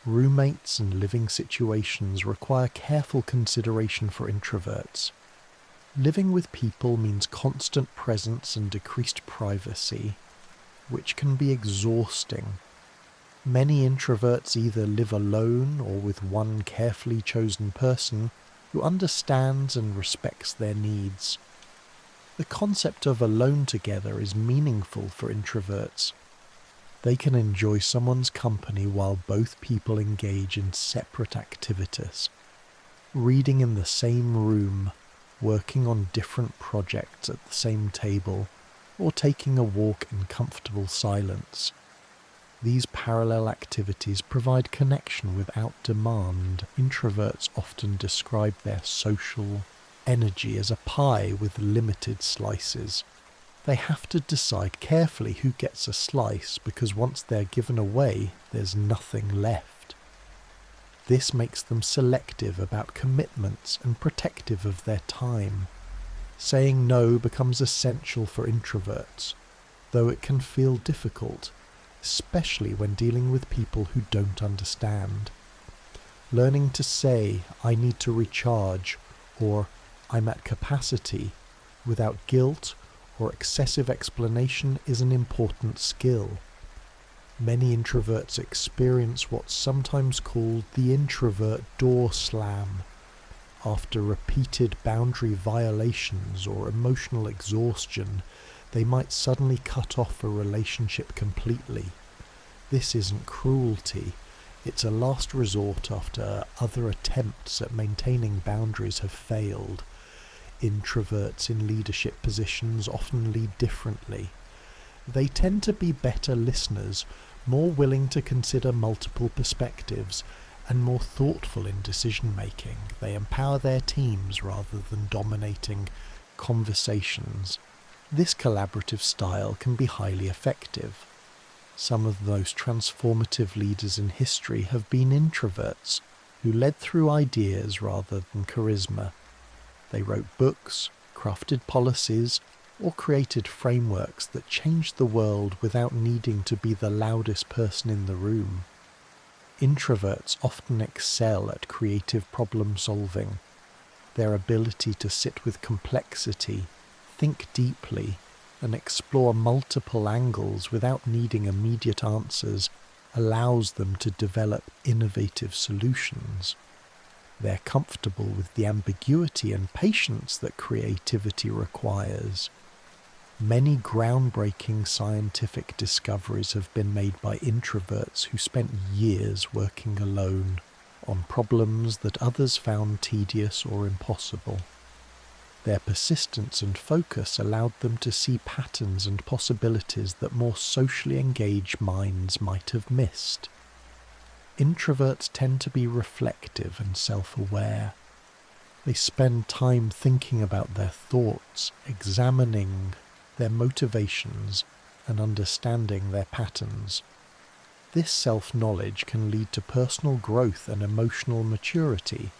Roommates and living situations require careful consideration for introverts. Living with people means constant presence and decreased privacy, which can be exhausting. Many introverts either live alone or with one carefully chosen person who understands and respects their needs. The concept of alone together is meaningful for introverts. They can enjoy someone's company while both people engage in separate activities. Reading in the same room, working on different projects at the same table, or taking a walk in comfortable silence. These parallel activities provide connection without demand. Introverts often describe their social energy as a pie with limited slices. They have to decide carefully who gets a slice because once they're given away, there's nothing left. This makes them selective about commitments and protective of their time. Saying no becomes essential for introverts, though it can feel difficult, especially when dealing with people who don't understand. Learning to say, "I need to recharge," or "I'm at capacity," without guilt or excessive explanation is an important skill. Many introverts experience what's sometimes called the introvert door slam. After repeated boundary violations or emotional exhaustion, they might suddenly cut off a relationship completely. This isn't cruelty, it's a last resort after other attempts at maintaining boundaries have failed. Introverts in leadership positions often lead differently. They tend to be better listeners, more willing to consider multiple perspectives, and more thoughtful in decision-making. They empower their teams rather than dominating conversations. This collaborative style can be highly effective. Some of the most transformative leaders in history have been introverts who led through ideas rather than charisma. They wrote books, crafted policies, or created frameworks that changed the world without needing to be the loudest person in the room. Introverts often excel at creative problem solving. Their ability to sit with complexity, think deeply, and explore multiple angles without needing immediate answers allows them to develop innovative solutions. They're comfortable with the ambiguity and patience that creativity requires. Many groundbreaking scientific discoveries have been made by introverts who spent years working alone on problems that others found tedious or impossible. Their persistence and focus allowed them to see patterns and possibilities that more socially engaged minds might have missed. Introverts tend to be reflective and self-aware. They spend time thinking about their thoughts, examining their motivations, and understanding their patterns. This self-knowledge can lead to personal growth and emotional maturity,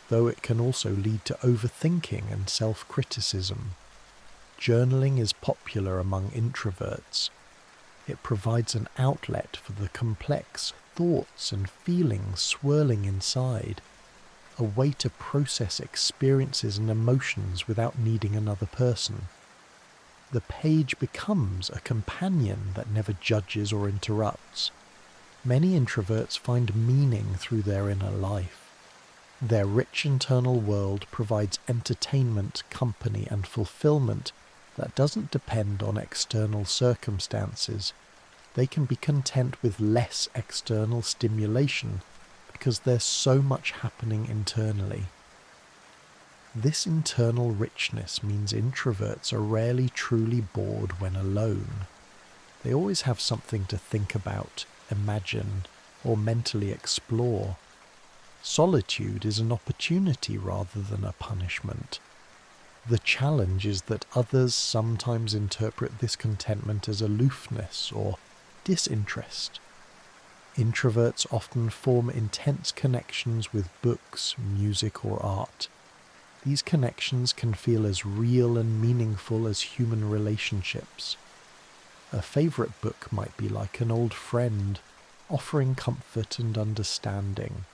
though it can also lead to overthinking and self-criticism. Journaling is popular among introverts. It provides an outlet for the complex thoughts and feelings swirling inside, a way to process experiences and emotions without needing another person. The page becomes a companion that never judges or interrupts. Many introverts find meaning through their inner life. Their rich internal world provides entertainment, company, and fulfillment that doesn't depend on external circumstances. They can be content with less external stimulation because there's so much happening internally. This internal richness means introverts are rarely truly bored when alone. They always have something to think about, imagine, or mentally explore. Solitude is an opportunity rather than a punishment. The challenge is that others sometimes interpret this contentment as aloofness or disinterest. Introverts often form intense connections with books, music, or art. These connections can feel as real and meaningful as human relationships. A favourite book might be like an old friend, offering comfort and understanding.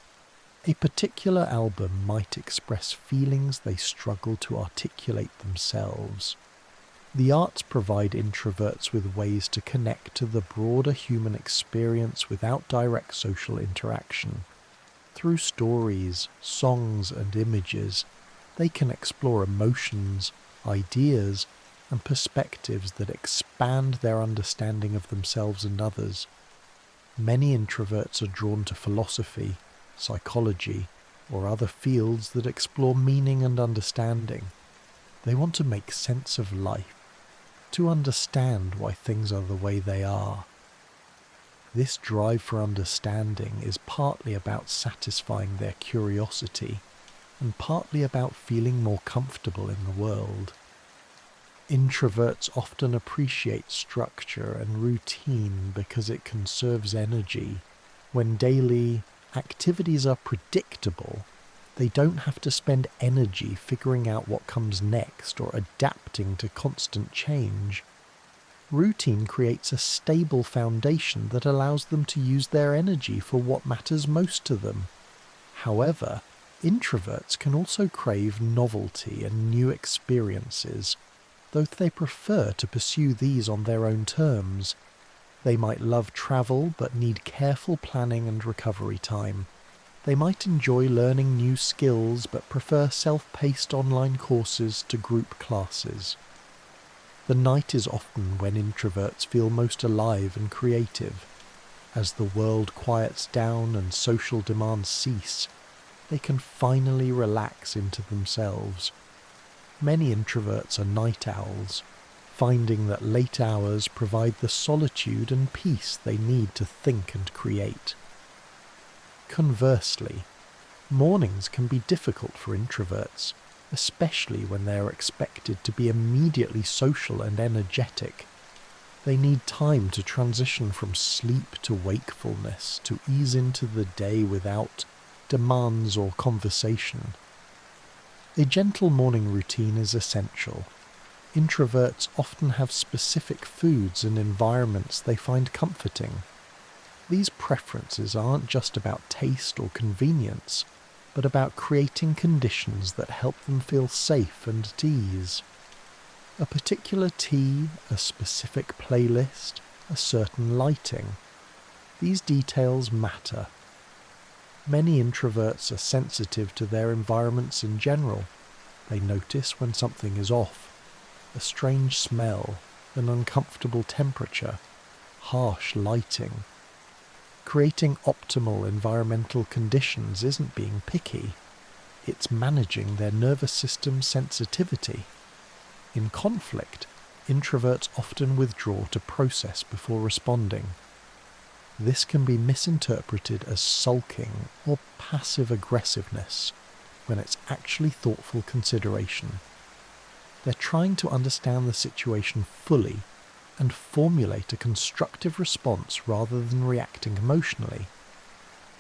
A particular album might express feelings they struggle to articulate themselves. The arts provide introverts with ways to connect to the broader human experience without direct social interaction. Through stories, songs, and images, they can explore emotions, ideas, and perspectives that expand their understanding of themselves and others. Many introverts are drawn to philosophy, psychology, or other fields that explore meaning and understanding. They want to make sense of life, to understand why things are the way they are. This drive for understanding is partly about satisfying their curiosity, and partly about feeling more comfortable in the world. Introverts often appreciate structure and routine because it conserves energy. When daily activities are predictable, they don't have to spend energy figuring out what comes next or adapting to constant change. Routine creates a stable foundation that allows them to use their energy for what matters most to them. However, introverts can also crave novelty and new experiences, though they prefer to pursue these on their own terms. They might love travel but need careful planning and recovery time. They might enjoy learning new skills but prefer self-paced online courses to group classes. The night is often when introverts feel most alive and creative. As the world quiets down and social demands cease, they can finally relax into themselves. Many introverts are night owls, finding that late hours provide the solitude and peace they need to think and create. Conversely, mornings can be difficult for introverts, especially when they are expected to be immediately social and energetic. They need time to transition from sleep to wakefulness, to ease into the day without demands or conversation. A gentle morning routine is essential. Introverts often have specific foods and environments they find comforting. These preferences aren't just about taste or convenience, but about creating conditions that help them feel safe and at ease. A particular tea, a specific playlist, a certain lighting. These details matter. Many introverts are sensitive to their environments in general. They notice when something is off. A strange smell, an uncomfortable temperature, harsh lighting. Creating optimal environmental conditions isn't being picky. It's managing their nervous system's sensitivity. In conflict, introverts often withdraw to process before responding. This can be misinterpreted as sulking or passive aggressiveness, when it's actually thoughtful consideration. They're trying to understand the situation fully and formulate a constructive response rather than reacting emotionally.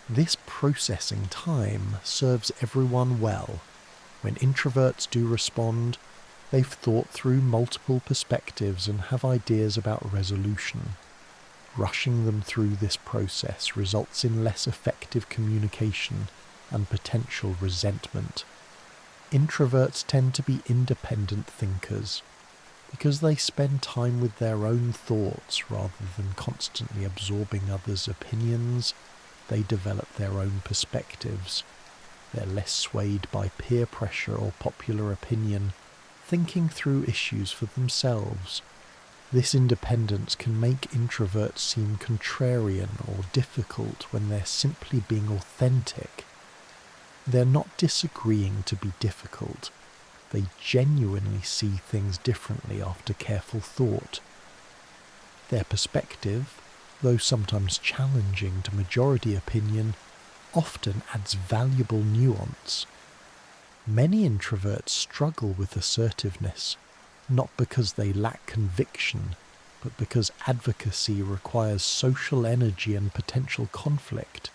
This processing time serves everyone well. When introverts do respond, they've thought through multiple perspectives and have ideas about resolution. Rushing them through this process results in less effective communication and potential resentment. Introverts tend to be independent thinkers because they spend time with their own thoughts rather than constantly absorbing others' opinions. They develop their own perspectives. They're less swayed by peer pressure or popular opinion, thinking through issues for themselves. This independence can make introverts seem contrarian or difficult when they're simply being authentic. They're not disagreeing to be difficult. They genuinely see things differently after careful thought. Their perspective, though sometimes challenging to majority opinion, often adds valuable nuance. Many introverts struggle with assertiveness, not because they lack conviction, but because advocacy requires social energy and potential conflict.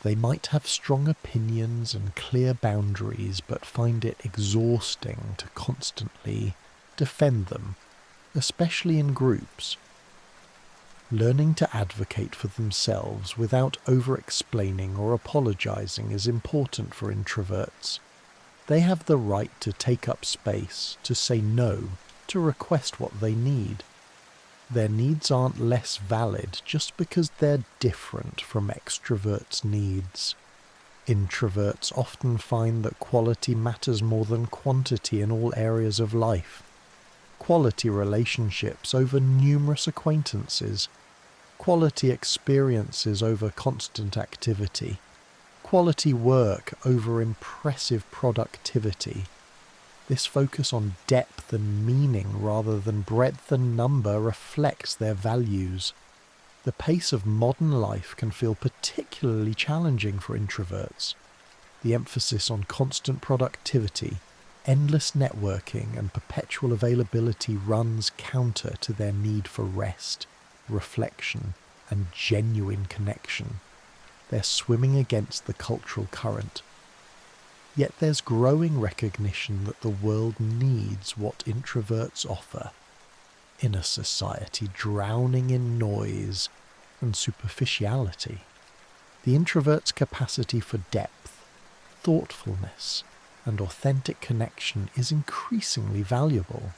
They might have strong opinions and clear boundaries, but find it exhausting to constantly defend them, especially in groups. Learning to advocate for themselves without over-explaining or apologizing is important for introverts. They have the right to take up space, to say no, to request what they need. Their needs aren't less valid just because they're different from extroverts' needs. Introverts often find that quality matters more than quantity in all areas of life. Quality relationships over numerous acquaintances. Quality experiences over constant activity. Quality work over impressive productivity. This focus on depth and meaning rather than breadth and number reflects their values. The pace of modern life can feel particularly challenging for introverts. The emphasis on constant productivity, endless networking, and perpetual availability runs counter to their need for rest, reflection, and genuine connection. They're swimming against the cultural current. Yet there's growing recognition that the world needs what introverts offer. In a society drowning in noise and superficiality, the introvert's capacity for depth, thoughtfulness, and authentic connection is increasingly valuable.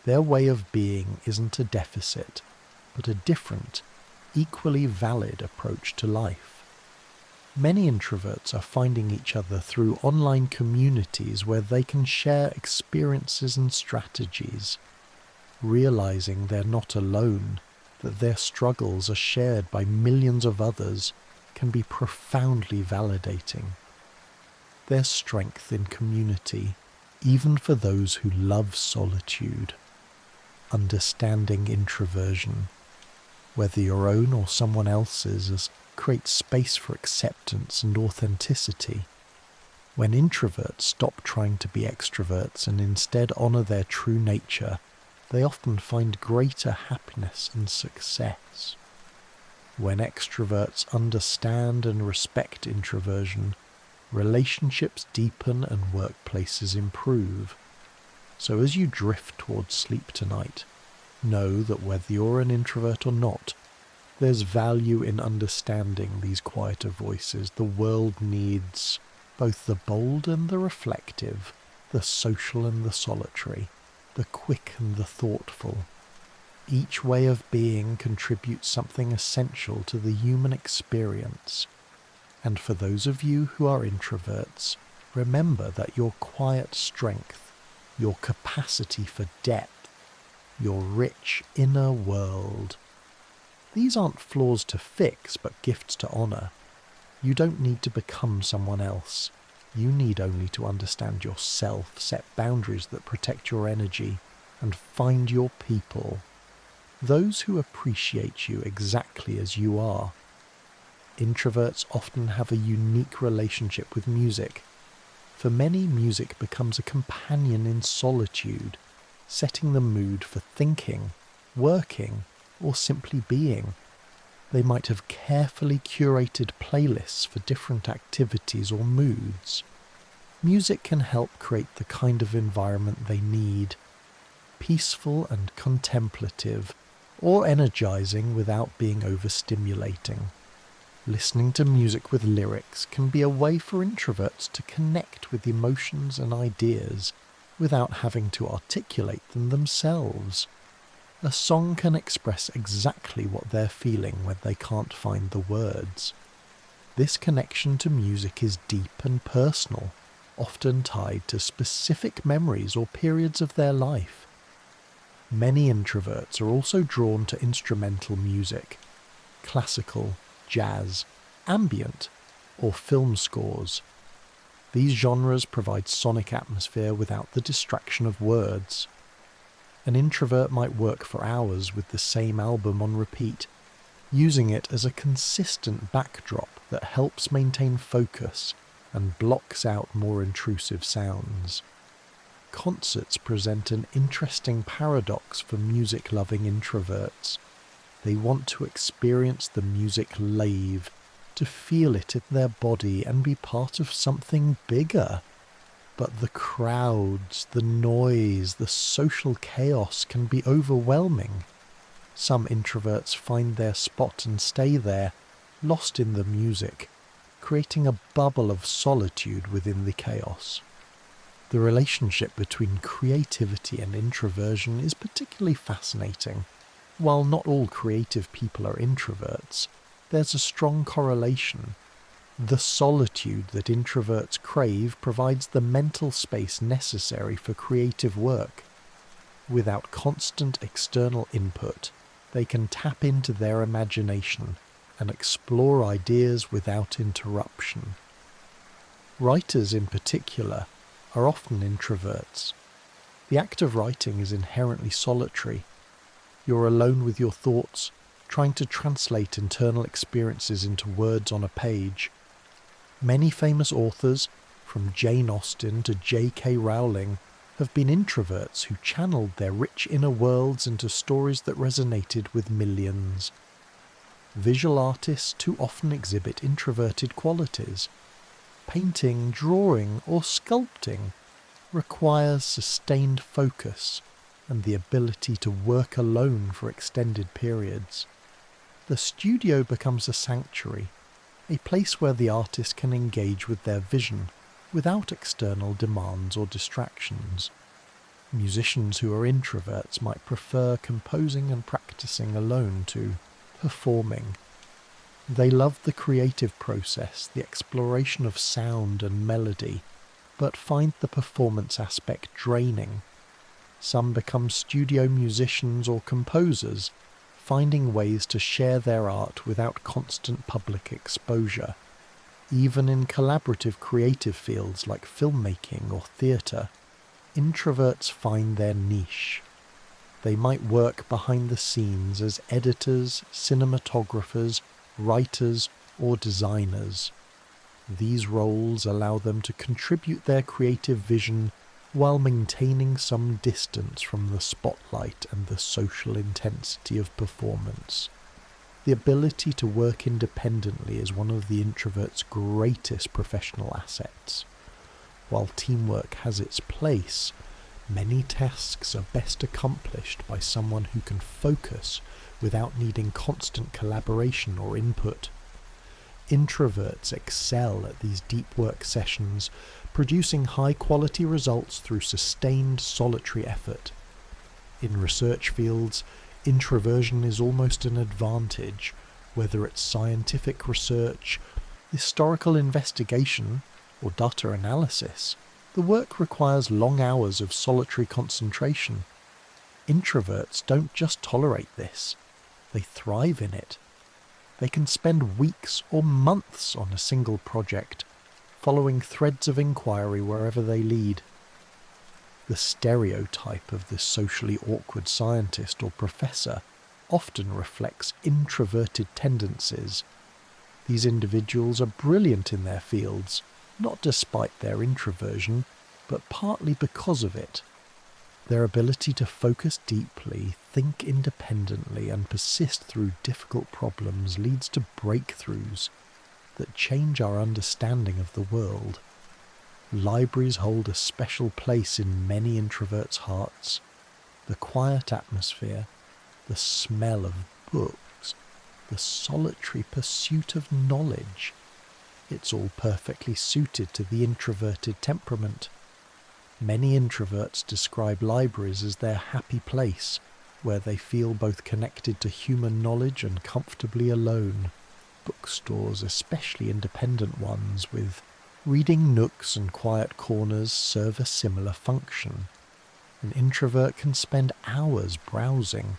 Their way of being isn't a deficit, but a different, equally valid approach to life. Many introverts are finding each other through online communities where they can share experiences and strategies, realizing they're not alone, that their struggles are shared by millions of others, can be profoundly validating. There's strength in community, even for those who love solitude. Understanding introversion, whether your own or someone else's, creates space for acceptance and authenticity. When introverts stop trying to be extroverts and instead honour their true nature, they often find greater happiness and success. When extroverts understand and respect introversion, relationships deepen and workplaces improve. So as you drift towards sleep tonight, know that whether you're an introvert or not, there's value in understanding these quieter voices. The world needs both the bold and the reflective, the social and the solitary, the quick and the thoughtful. Each way of being contributes something essential to the human experience. And for those of you who are introverts, remember that your quiet strength, your capacity for depth, your rich inner world, these aren't flaws to fix, but gifts to honour. You don't need to become someone else. You need only to understand yourself, set boundaries that protect your energy, and find your people. Those who appreciate you exactly as you are. Introverts often have a unique relationship with music. For many, music becomes a companion in solitude, setting the mood for thinking, working, or simply being. They might have carefully curated playlists for different activities or moods. Music can help create the kind of environment they need, peaceful and contemplative, or energizing without being overstimulating. Listening to music with lyrics can be a way for introverts to connect with emotions and ideas without having to articulate them themselves. A song can express exactly what they're feeling when they can't find the words. This connection to music is deep and personal, often tied to specific memories or periods of their life. Many introverts are also drawn to instrumental music, classical, jazz, ambient, or film scores. These genres provide sonic atmosphere without the distraction of words. An introvert might work for hours with the same album on repeat, using it as a consistent backdrop that helps maintain focus and blocks out more intrusive sounds. Concerts present an interesting paradox for music-loving introverts. They want to experience the music live, to feel it in their body and be part of something bigger. But the crowds, the noise, the social chaos can be overwhelming. Some introverts find their spot and stay there, lost in the music, creating a bubble of solitude within the chaos. The relationship between creativity and introversion is particularly fascinating. While not all creative people are introverts, there's a strong correlation. The solitude that introverts crave provides the mental space necessary for creative work. Without constant external input, they can tap into their imagination and explore ideas without interruption. Writers in particular are often introverts. The act of writing is inherently solitary. You're alone with your thoughts, trying to translate internal experiences into words on a page. Many famous authors, from Jane Austen to J.K. Rowling, have been introverts who channeled their rich inner worlds into stories that resonated with millions. Visual artists too often exhibit introverted qualities. Painting, drawing, or sculpting requires sustained focus and the ability to work alone for extended periods. The studio becomes a sanctuary, a place where the artist can engage with their vision without external demands or distractions. Musicians who are introverts might prefer composing and practicing alone to performing. They love the creative process, the exploration of sound and melody, but find the performance aspect draining. Some become studio musicians or composers, finding ways to share their art without constant public exposure. Even in collaborative creative fields like filmmaking or theatre, introverts find their niche. They might work behind the scenes as editors, cinematographers, writers, or designers. These roles allow them to contribute their creative vision while maintaining some distance from the spotlight and the social intensity of performance. The ability to work independently is one of the introvert's greatest professional assets. While teamwork has its place, many tasks are best accomplished by someone who can focus without needing constant collaboration or input. Introverts excel at these deep work sessions, producing high-quality results through sustained solitary effort. In research fields, introversion is almost an advantage, whether it's scientific research, historical investigation, or data analysis. The work requires long hours of solitary concentration. Introverts don't just tolerate this, they thrive in it. They can spend weeks or months on a single project, following threads of inquiry wherever they lead. The stereotype of the socially awkward scientist or professor often reflects introverted tendencies. These individuals are brilliant in their fields, not despite their introversion, but partly because of it. Their ability to focus deeply, think independently, and persist through difficult problems leads to breakthroughs that change our understanding of the world. Libraries hold a special place in many introverts' hearts. The quiet atmosphere, the smell of books, the solitary pursuit of knowledge. It's all perfectly suited to the introverted temperament. Many introverts describe libraries as their happy place, where they feel both connected to human knowledge and comfortably alone. Bookstores, especially independent ones, with reading nooks and quiet corners, serve a similar function. An introvert can spend hours browsing,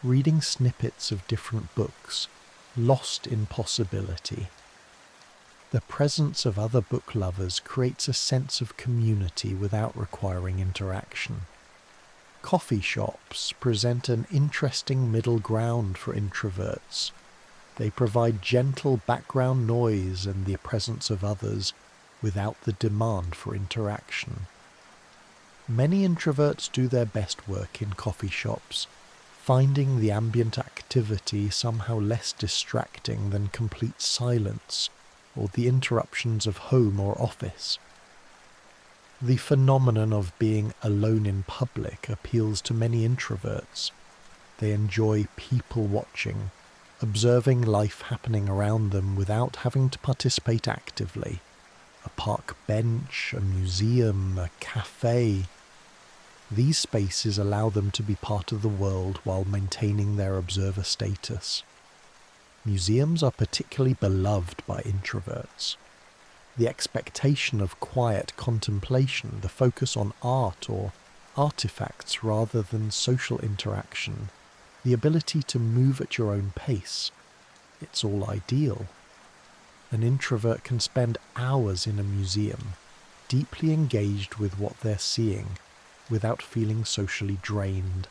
reading snippets of different books, lost in possibility. The presence of other book lovers creates a sense of community without requiring interaction. Coffee shops present an interesting middle ground for introverts. They provide gentle background noise and the presence of others without the demand for interaction. Many introverts do their best work in coffee shops, finding the ambient activity somehow less distracting than complete silence or the interruptions of home or office. The phenomenon of being alone in public appeals to many introverts. They enjoy people watching, observing life happening around them without having to participate actively. A park bench, a museum, a cafe. These spaces allow them to be part of the world while maintaining their observer status. Museums are particularly beloved by introverts. The expectation of quiet contemplation, the focus on art or artifacts rather than social interaction, the ability to move at your own pace, it's all ideal. An introvert can spend hours in a museum, deeply engaged with what they're seeing, without feeling socially drained.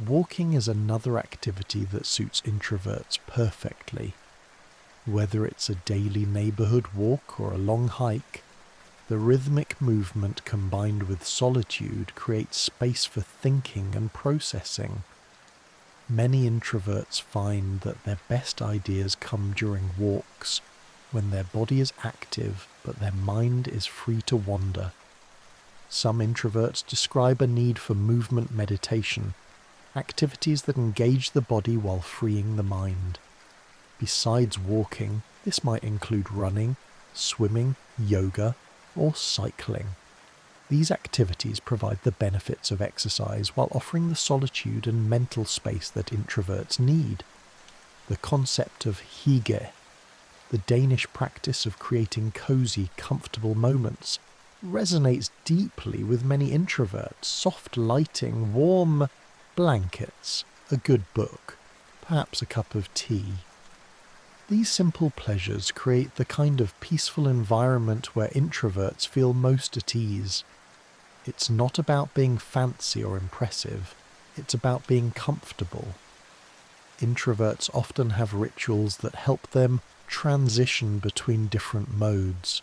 Walking is another activity that suits introverts perfectly. Whether it's a daily neighborhood walk or a long hike, the rhythmic movement combined with solitude creates space for thinking and processing. Many introverts find that their best ideas come during walks, when their body is active but their mind is free to wander. Some introverts describe a need for movement meditation, activities that engage the body while freeing the mind. Besides walking, this might include running, swimming, yoga, or cycling. These activities provide the benefits of exercise while offering the solitude and mental space that introverts need. The concept of hygge, the Danish practice of creating cozy, comfortable moments, resonates deeply with many introverts. Soft lighting, warm blankets, a good book, perhaps a cup of tea. These simple pleasures create the kind of peaceful environment where introverts feel most at ease. It's not about being fancy or impressive, it's about being comfortable. Introverts often have rituals that help them transition between different modes.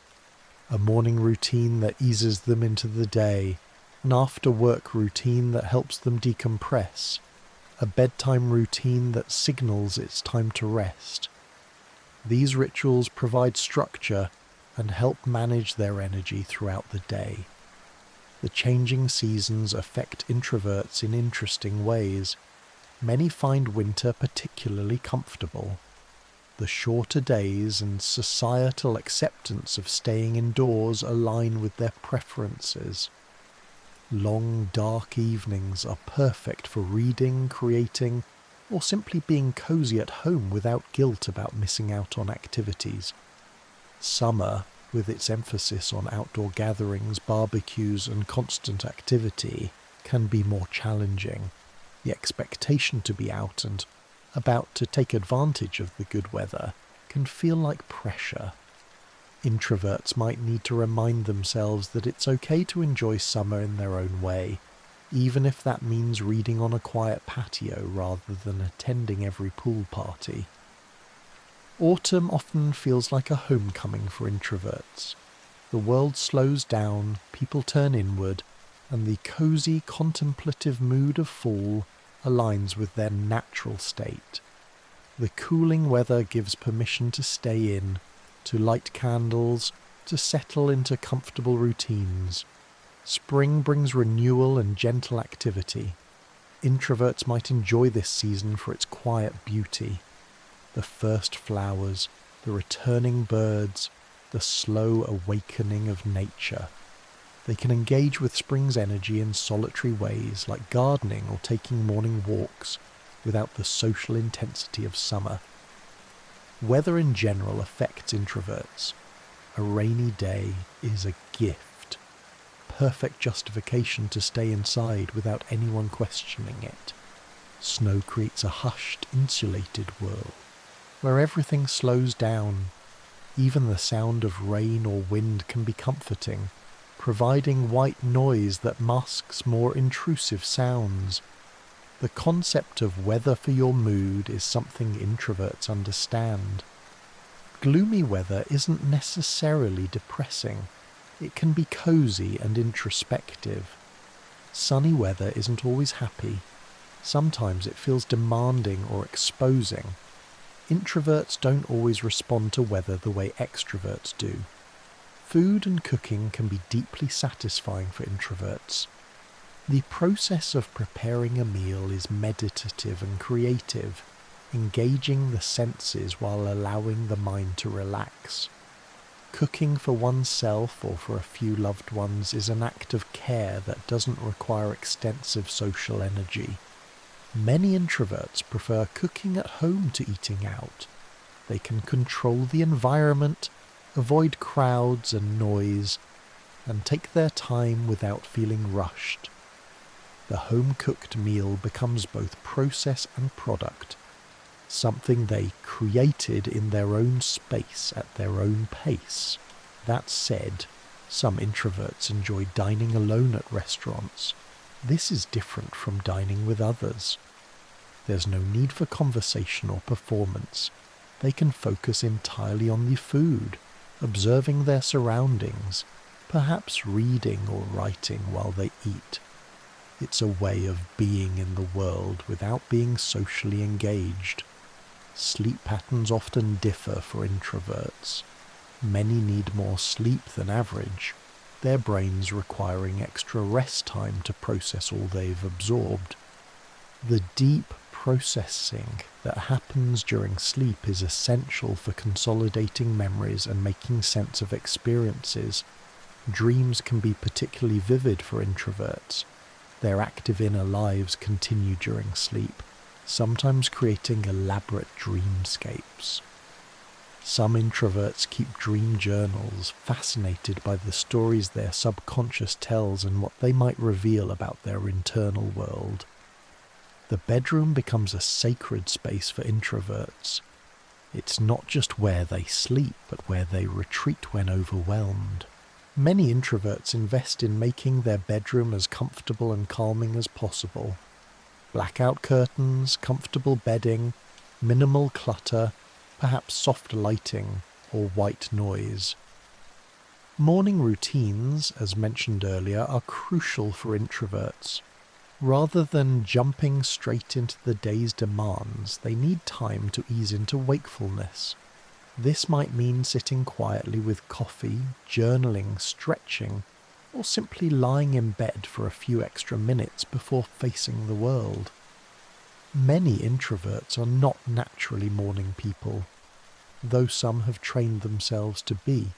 A morning routine that eases them into the day, an after-work routine that helps them decompress, a bedtime routine that signals it's time to rest. These rituals provide structure and help manage their energy throughout the day. The changing seasons affect introverts in interesting ways. Many find winter particularly comfortable. The shorter days and societal acceptance of staying indoors align with their preferences. Long, dark evenings are perfect for reading, creating, or simply being cozy at home without guilt about missing out on activities. Summer, with its emphasis on outdoor gatherings, barbecues, and constant activity, can be more challenging. The expectation to be out and about to take advantage of the good weather can feel like pressure. Introverts might need to remind themselves that it's okay to enjoy summer in their own way, even if that means reading on a quiet patio rather than attending every pool party. Autumn often feels like a homecoming for introverts. The world slows down, people turn inward, and the cozy, contemplative mood of fall aligns with their natural state. The cooling weather gives permission to stay in, to light candles, to settle into comfortable routines. Spring brings renewal and gentle activity. Introverts might enjoy this season for its quiet beauty. The first flowers, the returning birds, the slow awakening of nature. They can engage with spring's energy in solitary ways, like gardening or taking morning walks, without the social intensity of summer. Weather in general affects introverts. A rainy day is a gift. Perfect justification to stay inside without anyone questioning it. Snow creates a hushed, insulated world, where everything slows down. Even the sound of rain or wind can be comforting, providing white noise that masks more intrusive sounds. The concept of weather for your mood is something introverts understand. Gloomy weather isn't necessarily depressing. It can be cozy and introspective. Sunny weather isn't always happy. Sometimes it feels demanding or exposing. Introverts don't always respond to weather the way extroverts do. Food and cooking can be deeply satisfying for introverts. The process of preparing a meal is meditative and creative, engaging the senses while allowing the mind to relax. Cooking for oneself or for a few loved ones is an act of care that doesn't require extensive social energy. Many introverts prefer cooking at home to eating out. They can control the environment, avoid crowds and noise, and take their time without feeling rushed. The home-cooked meal becomes both process and product, something they created in their own space at their own pace. That said, some introverts enjoy dining alone at restaurants. This is different from dining with others. There's no need for conversation or performance. They can focus entirely on the food, observing their surroundings, perhaps reading or writing while they eat. It's a way of being in the world without being socially engaged. Sleep patterns often differ for introverts. Many need more sleep than average, their brains requiring extra rest time to process all they've absorbed. The deep processing that happens during sleep is essential for consolidating memories and making sense of experiences. Dreams can be particularly vivid for introverts. Their active inner lives continue during sleep, sometimes creating elaborate dreamscapes. Some introverts keep dream journals, fascinated by the stories their subconscious tells and what they might reveal about their internal world. The bedroom becomes a sacred space for introverts. It's not just where they sleep, but where they retreat when overwhelmed. Many introverts invest in making their bedroom as comfortable and calming as possible. Blackout curtains, comfortable bedding, minimal clutter, perhaps soft lighting or white noise. Morning routines, as mentioned earlier, are crucial for introverts. Rather than jumping straight into the day's demands, they need time to ease into wakefulness. This might mean sitting quietly with coffee, journaling, stretching, or simply lying in bed for a few extra minutes before facing the world. Many introverts are not naturally morning people, though some have trained themselves to be.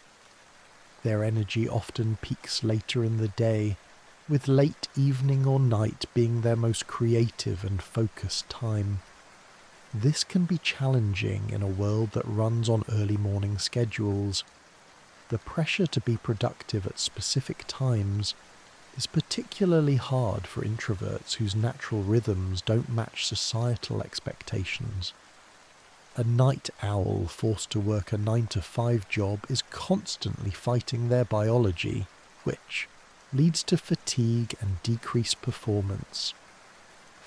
Their energy often peaks later in the day, with late evening or night being their most creative and focused time. This can be challenging in a world that runs on early morning schedules. The pressure to be productive at specific times is particularly hard for introverts whose natural rhythms don't match societal expectations. A night owl forced to work a 9-to-5 job is constantly fighting their biology, which leads to fatigue and decreased performance.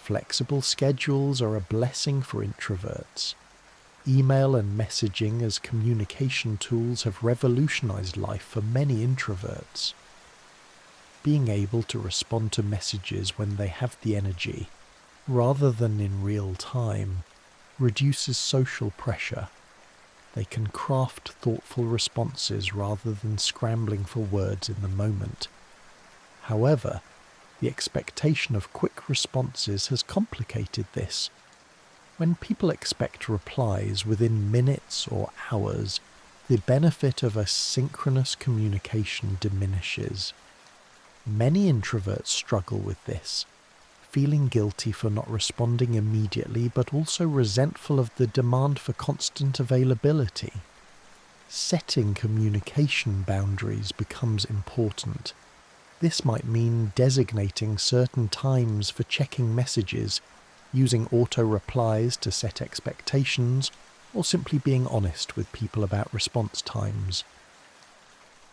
Flexible schedules are a blessing for introverts. Email and messaging as communication tools have revolutionized life for many introverts. Being able to respond to messages when they have the energy, rather than in real time, reduces social pressure. They can craft thoughtful responses rather than scrambling for words in the moment. However, the expectation of quick responses has complicated this. When people expect replies within minutes or hours, the benefit of asynchronous communication diminishes. Many introverts struggle with this, feeling guilty for not responding immediately, but also resentful of the demand for constant availability. Setting communication boundaries becomes important. This might mean designating certain times for checking messages, using auto-replies to set expectations, or simply being honest with people about response times.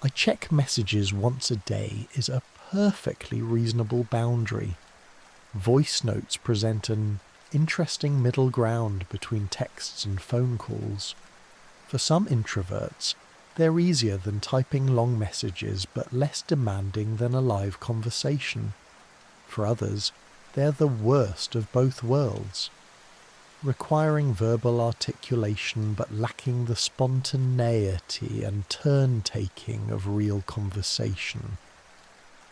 I check messages once a day is a perfectly reasonable boundary. Voice notes present an interesting middle ground between texts and phone calls. For some introverts, they're easier than typing long messages but less demanding than a live conversation. For others, they're the worst of both worlds, requiring verbal articulation but lacking the spontaneity and turn-taking of real conversation.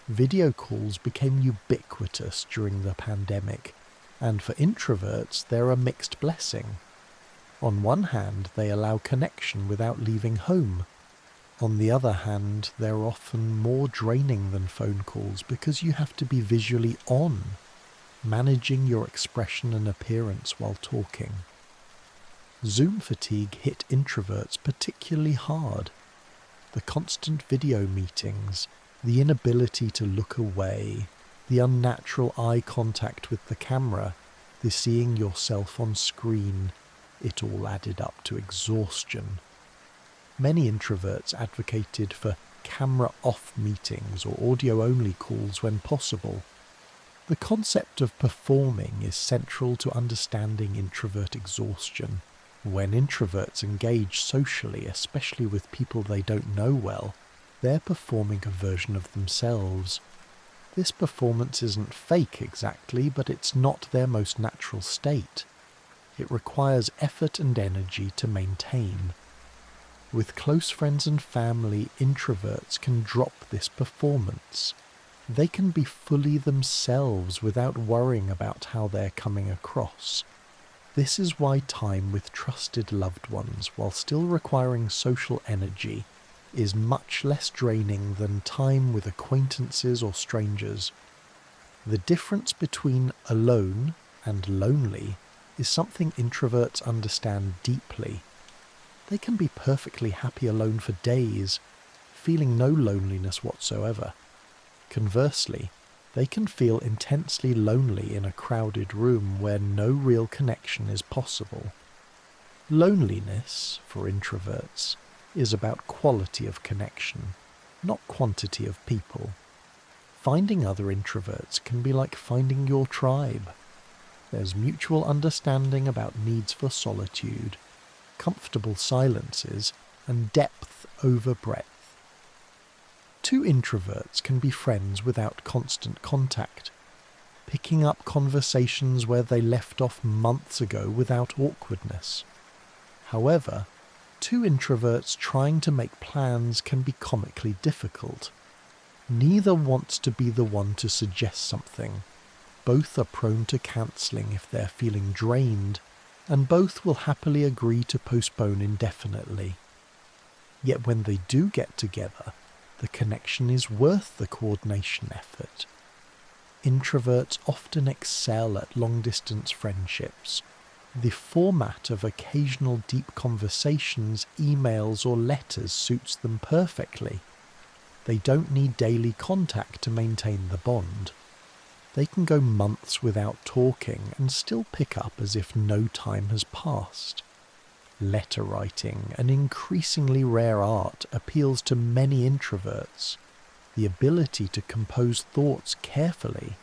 Video calls became ubiquitous during the pandemic, and for introverts they're a mixed blessing. On one hand, they allow connection without leaving home. On the other hand, they're often more draining than phone calls because you have to be visually on, managing your expression and appearance while talking. Zoom fatigue hit introverts particularly hard. The constant video meetings, the inability to look away, the unnatural eye contact with the camera, the seeing yourself on screen, it all added up to exhaustion. Many introverts advocated for camera-off meetings or audio-only calls when possible. The concept of performing is central to understanding introvert exhaustion. When introverts engage socially, especially with people they don't know well, they're performing a version of themselves. This performance isn't fake exactly, but it's not their most natural state. It requires effort and energy to maintain. With close friends and family, introverts can drop this performance. They can be fully themselves without worrying about how they're coming across. This is why time with trusted loved ones, while still requiring social energy, is much less draining than time with acquaintances or strangers. The difference between alone and lonely is something introverts understand deeply. They can be perfectly happy alone for days, feeling no loneliness whatsoever. Conversely, they can feel intensely lonely in a crowded room where no real connection is possible. Loneliness, for introverts, is about quality of connection, not quantity of people. Finding other introverts can be like finding your tribe. There's mutual understanding about needs for solitude, comfortable silences, and depth over breadth. Two introverts can be friends without constant contact, picking up conversations where they left off months ago without awkwardness. However, two introverts trying to make plans can be comically difficult. Neither wants to be the one to suggest something. Both are prone to cancelling if they're feeling drained, and both will happily agree to postpone indefinitely. Yet when they do get together, the connection is worth the coordination effort. Introverts often excel at long-distance friendships. The format of occasional deep conversations, emails or letters suits them perfectly. They don't need daily contact to maintain the bond. They can go months without talking and still pick up as if no time has passed. Letter writing, an increasingly rare art, appeals to many introverts. The ability to compose thoughts carefully,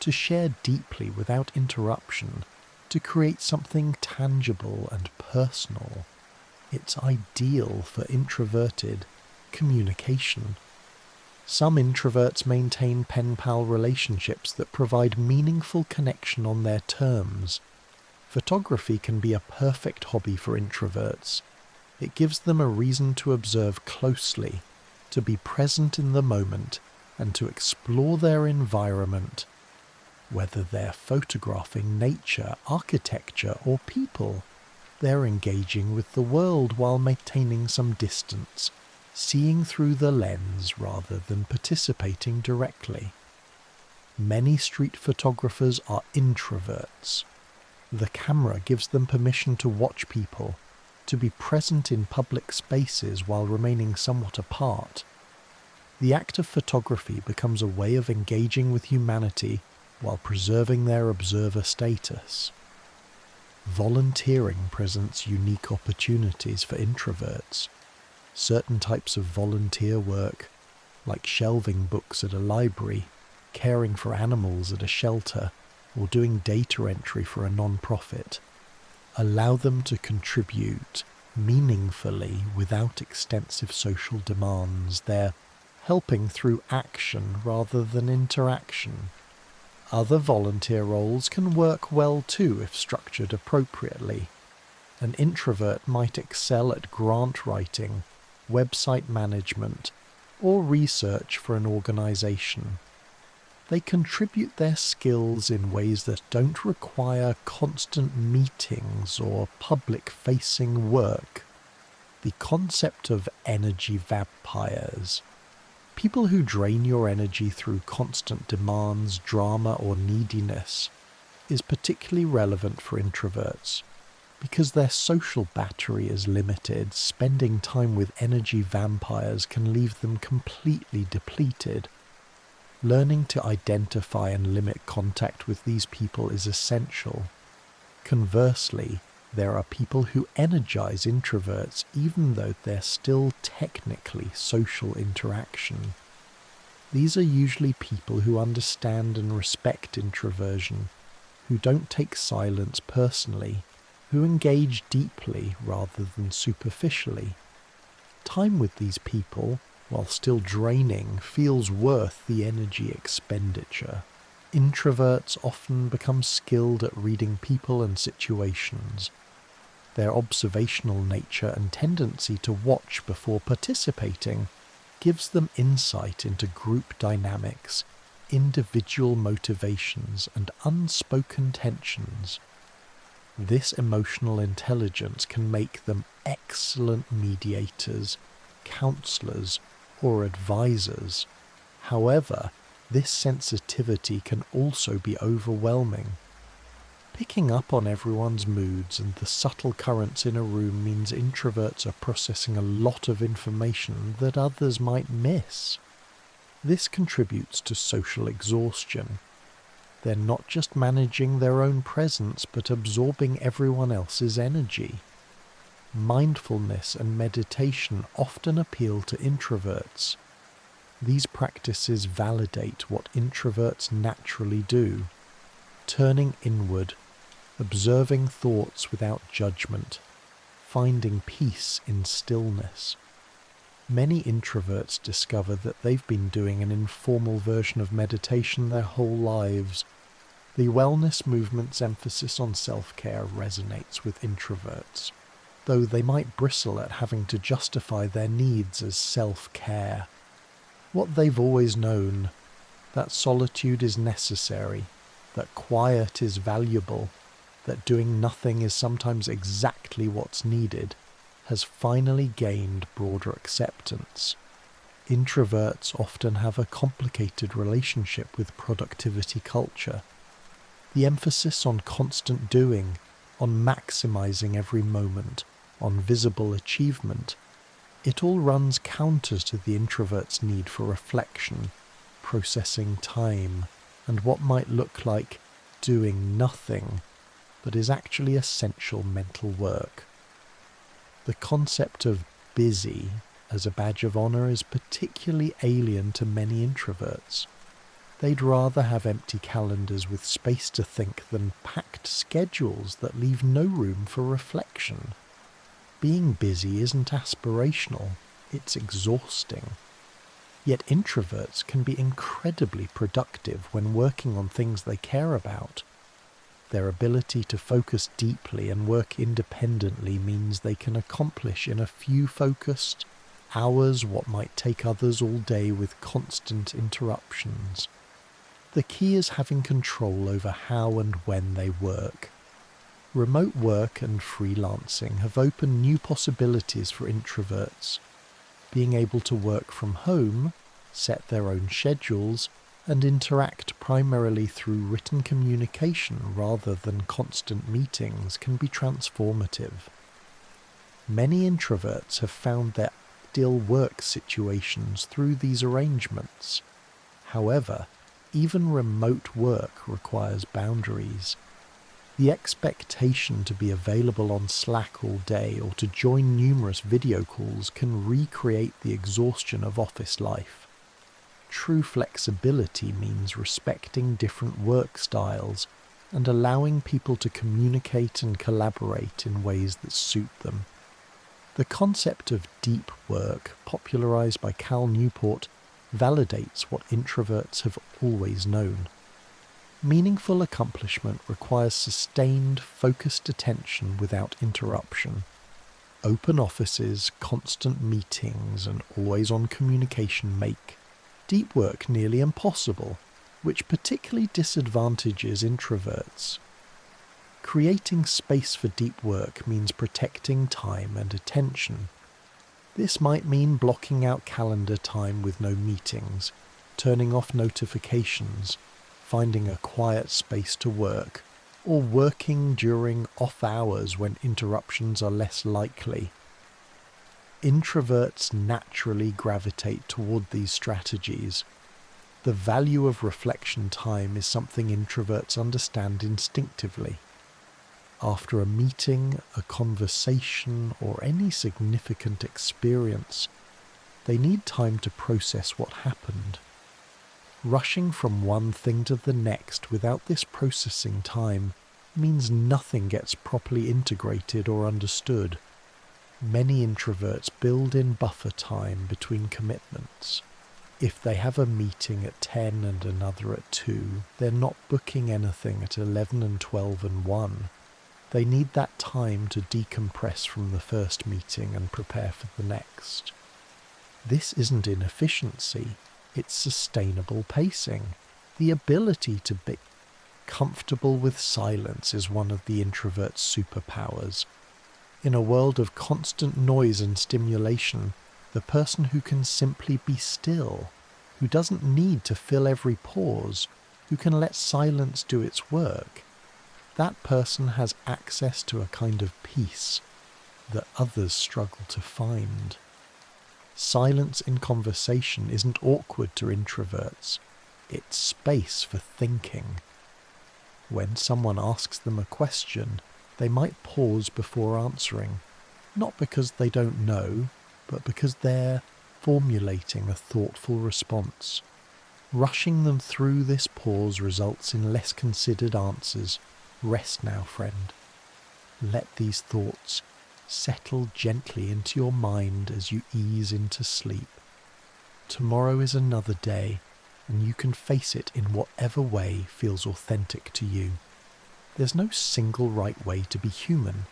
to share deeply without interruption, to create something tangible and personal. It's ideal for introverted communication. Some introverts maintain pen-pal relationships that provide meaningful connection on their terms. Photography can be a perfect hobby for introverts. It gives them a reason to observe closely, to be present in the moment, and to explore their environment. Whether they're photographing nature, architecture, or people, they're engaging with the world while maintaining some distance, seeing through the lens rather than participating directly. Many street photographers are introverts. The camera gives them permission to watch people, to be present in public spaces while remaining somewhat apart. The act of photography becomes a way of engaging with humanity while preserving their observer status. Volunteering presents unique opportunities for introverts. Certain types of volunteer work, like shelving books at a library, caring for animals at a shelter, or doing data entry for a non-profit, allow them to contribute meaningfully without extensive social demands. They're helping through action rather than interaction. Other volunteer roles can work well too if structured appropriately. An introvert might excel at grant writing, website management, or research for an organization. They contribute their skills in ways that don't require constant meetings or public-facing work. The concept of energy vampires, people who drain your energy through constant demands, drama, or neediness, is particularly relevant for introverts. Because their social battery is limited, spending time with energy vampires can leave them completely depleted. Learning to identify and limit contact with these people is essential. Conversely, there are people who energize introverts even though they're still technically social interaction. These are usually people who understand and respect introversion, who don't take silence personally, who engage deeply rather than superficially. Time with these people, while still draining, feels worth the energy expenditure. Introverts often become skilled at reading people and situations. Their observational nature and tendency to watch before participating gives them insight into group dynamics, individual motivations, and unspoken tensions. This emotional intelligence can make them excellent mediators, counselors, or advisors. However, this sensitivity can also be overwhelming. Picking up on everyone's moods and the subtle currents in a room means introverts are processing a lot of information that others might miss. This contributes to social exhaustion. They're not just managing their own presence, but absorbing everyone else's energy. Mindfulness and meditation often appeal to introverts. These practices validate what introverts naturally do, turning inward observing thoughts without judgment, finding peace in stillness. Many introverts discover that they've been doing an informal version of meditation their whole lives. The wellness movement's emphasis on self-care resonates with introverts, though they might bristle at having to justify their needs as self-care. What they've always known, that solitude is necessary, that quiet is valuable, that doing nothing is sometimes exactly what's needed, has finally gained broader acceptance. Introverts often have a complicated relationship with productivity culture. The emphasis on constant doing, on maximizing every moment, on visible achievement, it all runs counter to the introvert's need for reflection, processing time, and what might look like doing nothing, but is actually essential mental work. The concept of busy as a badge of honor is particularly alien to many introverts. They'd rather have empty calendars with space to think than packed schedules that leave no room for reflection. Being busy isn't aspirational, it's exhausting. Yet introverts can be incredibly productive when working on things they care about. Their ability to focus deeply and work independently means they can accomplish in a few focused hours what might take others all day with constant interruptions. The key is having control over how and when they work. Remote work and freelancing have opened new possibilities for introverts. Being able to work from home, set their own schedules, and interact primarily through written communication rather than constant meetings can be transformative. Many introverts have found their ideal work situations through these arrangements. However, even remote work requires boundaries. The expectation to be available on Slack all day or to join numerous video calls can recreate the exhaustion of office life. True flexibility means respecting different work styles and allowing people to communicate and collaborate in ways that suit them. The concept of deep work, popularized by Cal Newport, validates what introverts have always known. Meaningful accomplishment requires sustained, focused attention without interruption. Open offices, constant meetings, and always-on communication make deep work nearly impossible, which particularly disadvantages introverts. Creating space for deep work means protecting time and attention. This might mean blocking out calendar time with no meetings, turning off notifications, finding a quiet space to work, or working during off hours when interruptions are less likely. Introverts naturally gravitate toward these strategies. The value of reflection time is something introverts understand instinctively. After a meeting, a conversation, or any significant experience, they need time to process what happened. Rushing from one thing to the next without this processing time means nothing gets properly integrated or understood. Many introverts build in buffer time between commitments. If they have a meeting at 10 and another at 2, they're not booking anything at 11 and 12 and 1. They need that time to decompress from the first meeting and prepare for the next. This isn't inefficiency, it's sustainable pacing. The ability to be comfortable with silence is one of the introvert's superpowers. In a world of constant noise and stimulation, the person who can simply be still, who doesn't need to fill every pause, who can let silence do its work, that person has access to a kind of peace that others struggle to find. Silence in conversation isn't awkward to introverts, it's space for thinking. When someone asks them a question, they might pause before answering, not because they don't know, but because they're formulating a thoughtful response. Rushing them through this pause results in less considered answers, Rest now, friend. Let these thoughts settle gently into your mind as you ease into sleep. Tomorrow is another day, and you can face it in whatever way feels authentic to you. There's no single right way to be human,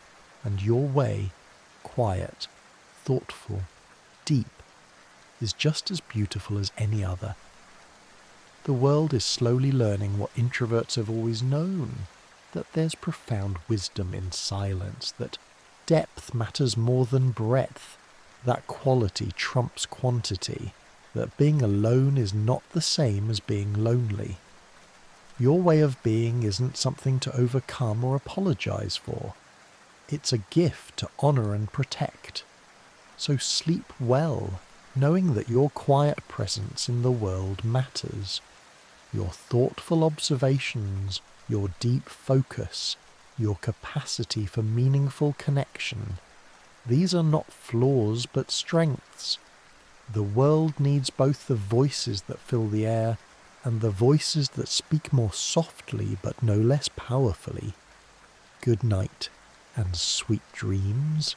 and your way, quiet, thoughtful, deep, is just as beautiful as any other. The world is slowly learning what introverts have always known, that there's profound wisdom in silence, that depth matters more than breadth, that quality trumps quantity, that being alone is not the same as being lonely. Your way of being isn't something to overcome or apologize for. It's a gift to honor and protect. So sleep well, knowing that your quiet presence in the world matters. Your thoughtful observations, your deep focus, your capacity for meaningful connection. These are not flaws but strengths. The world needs both the voices that fill the air and the voices that speak more softly but no less powerfully. Good night and sweet dreams.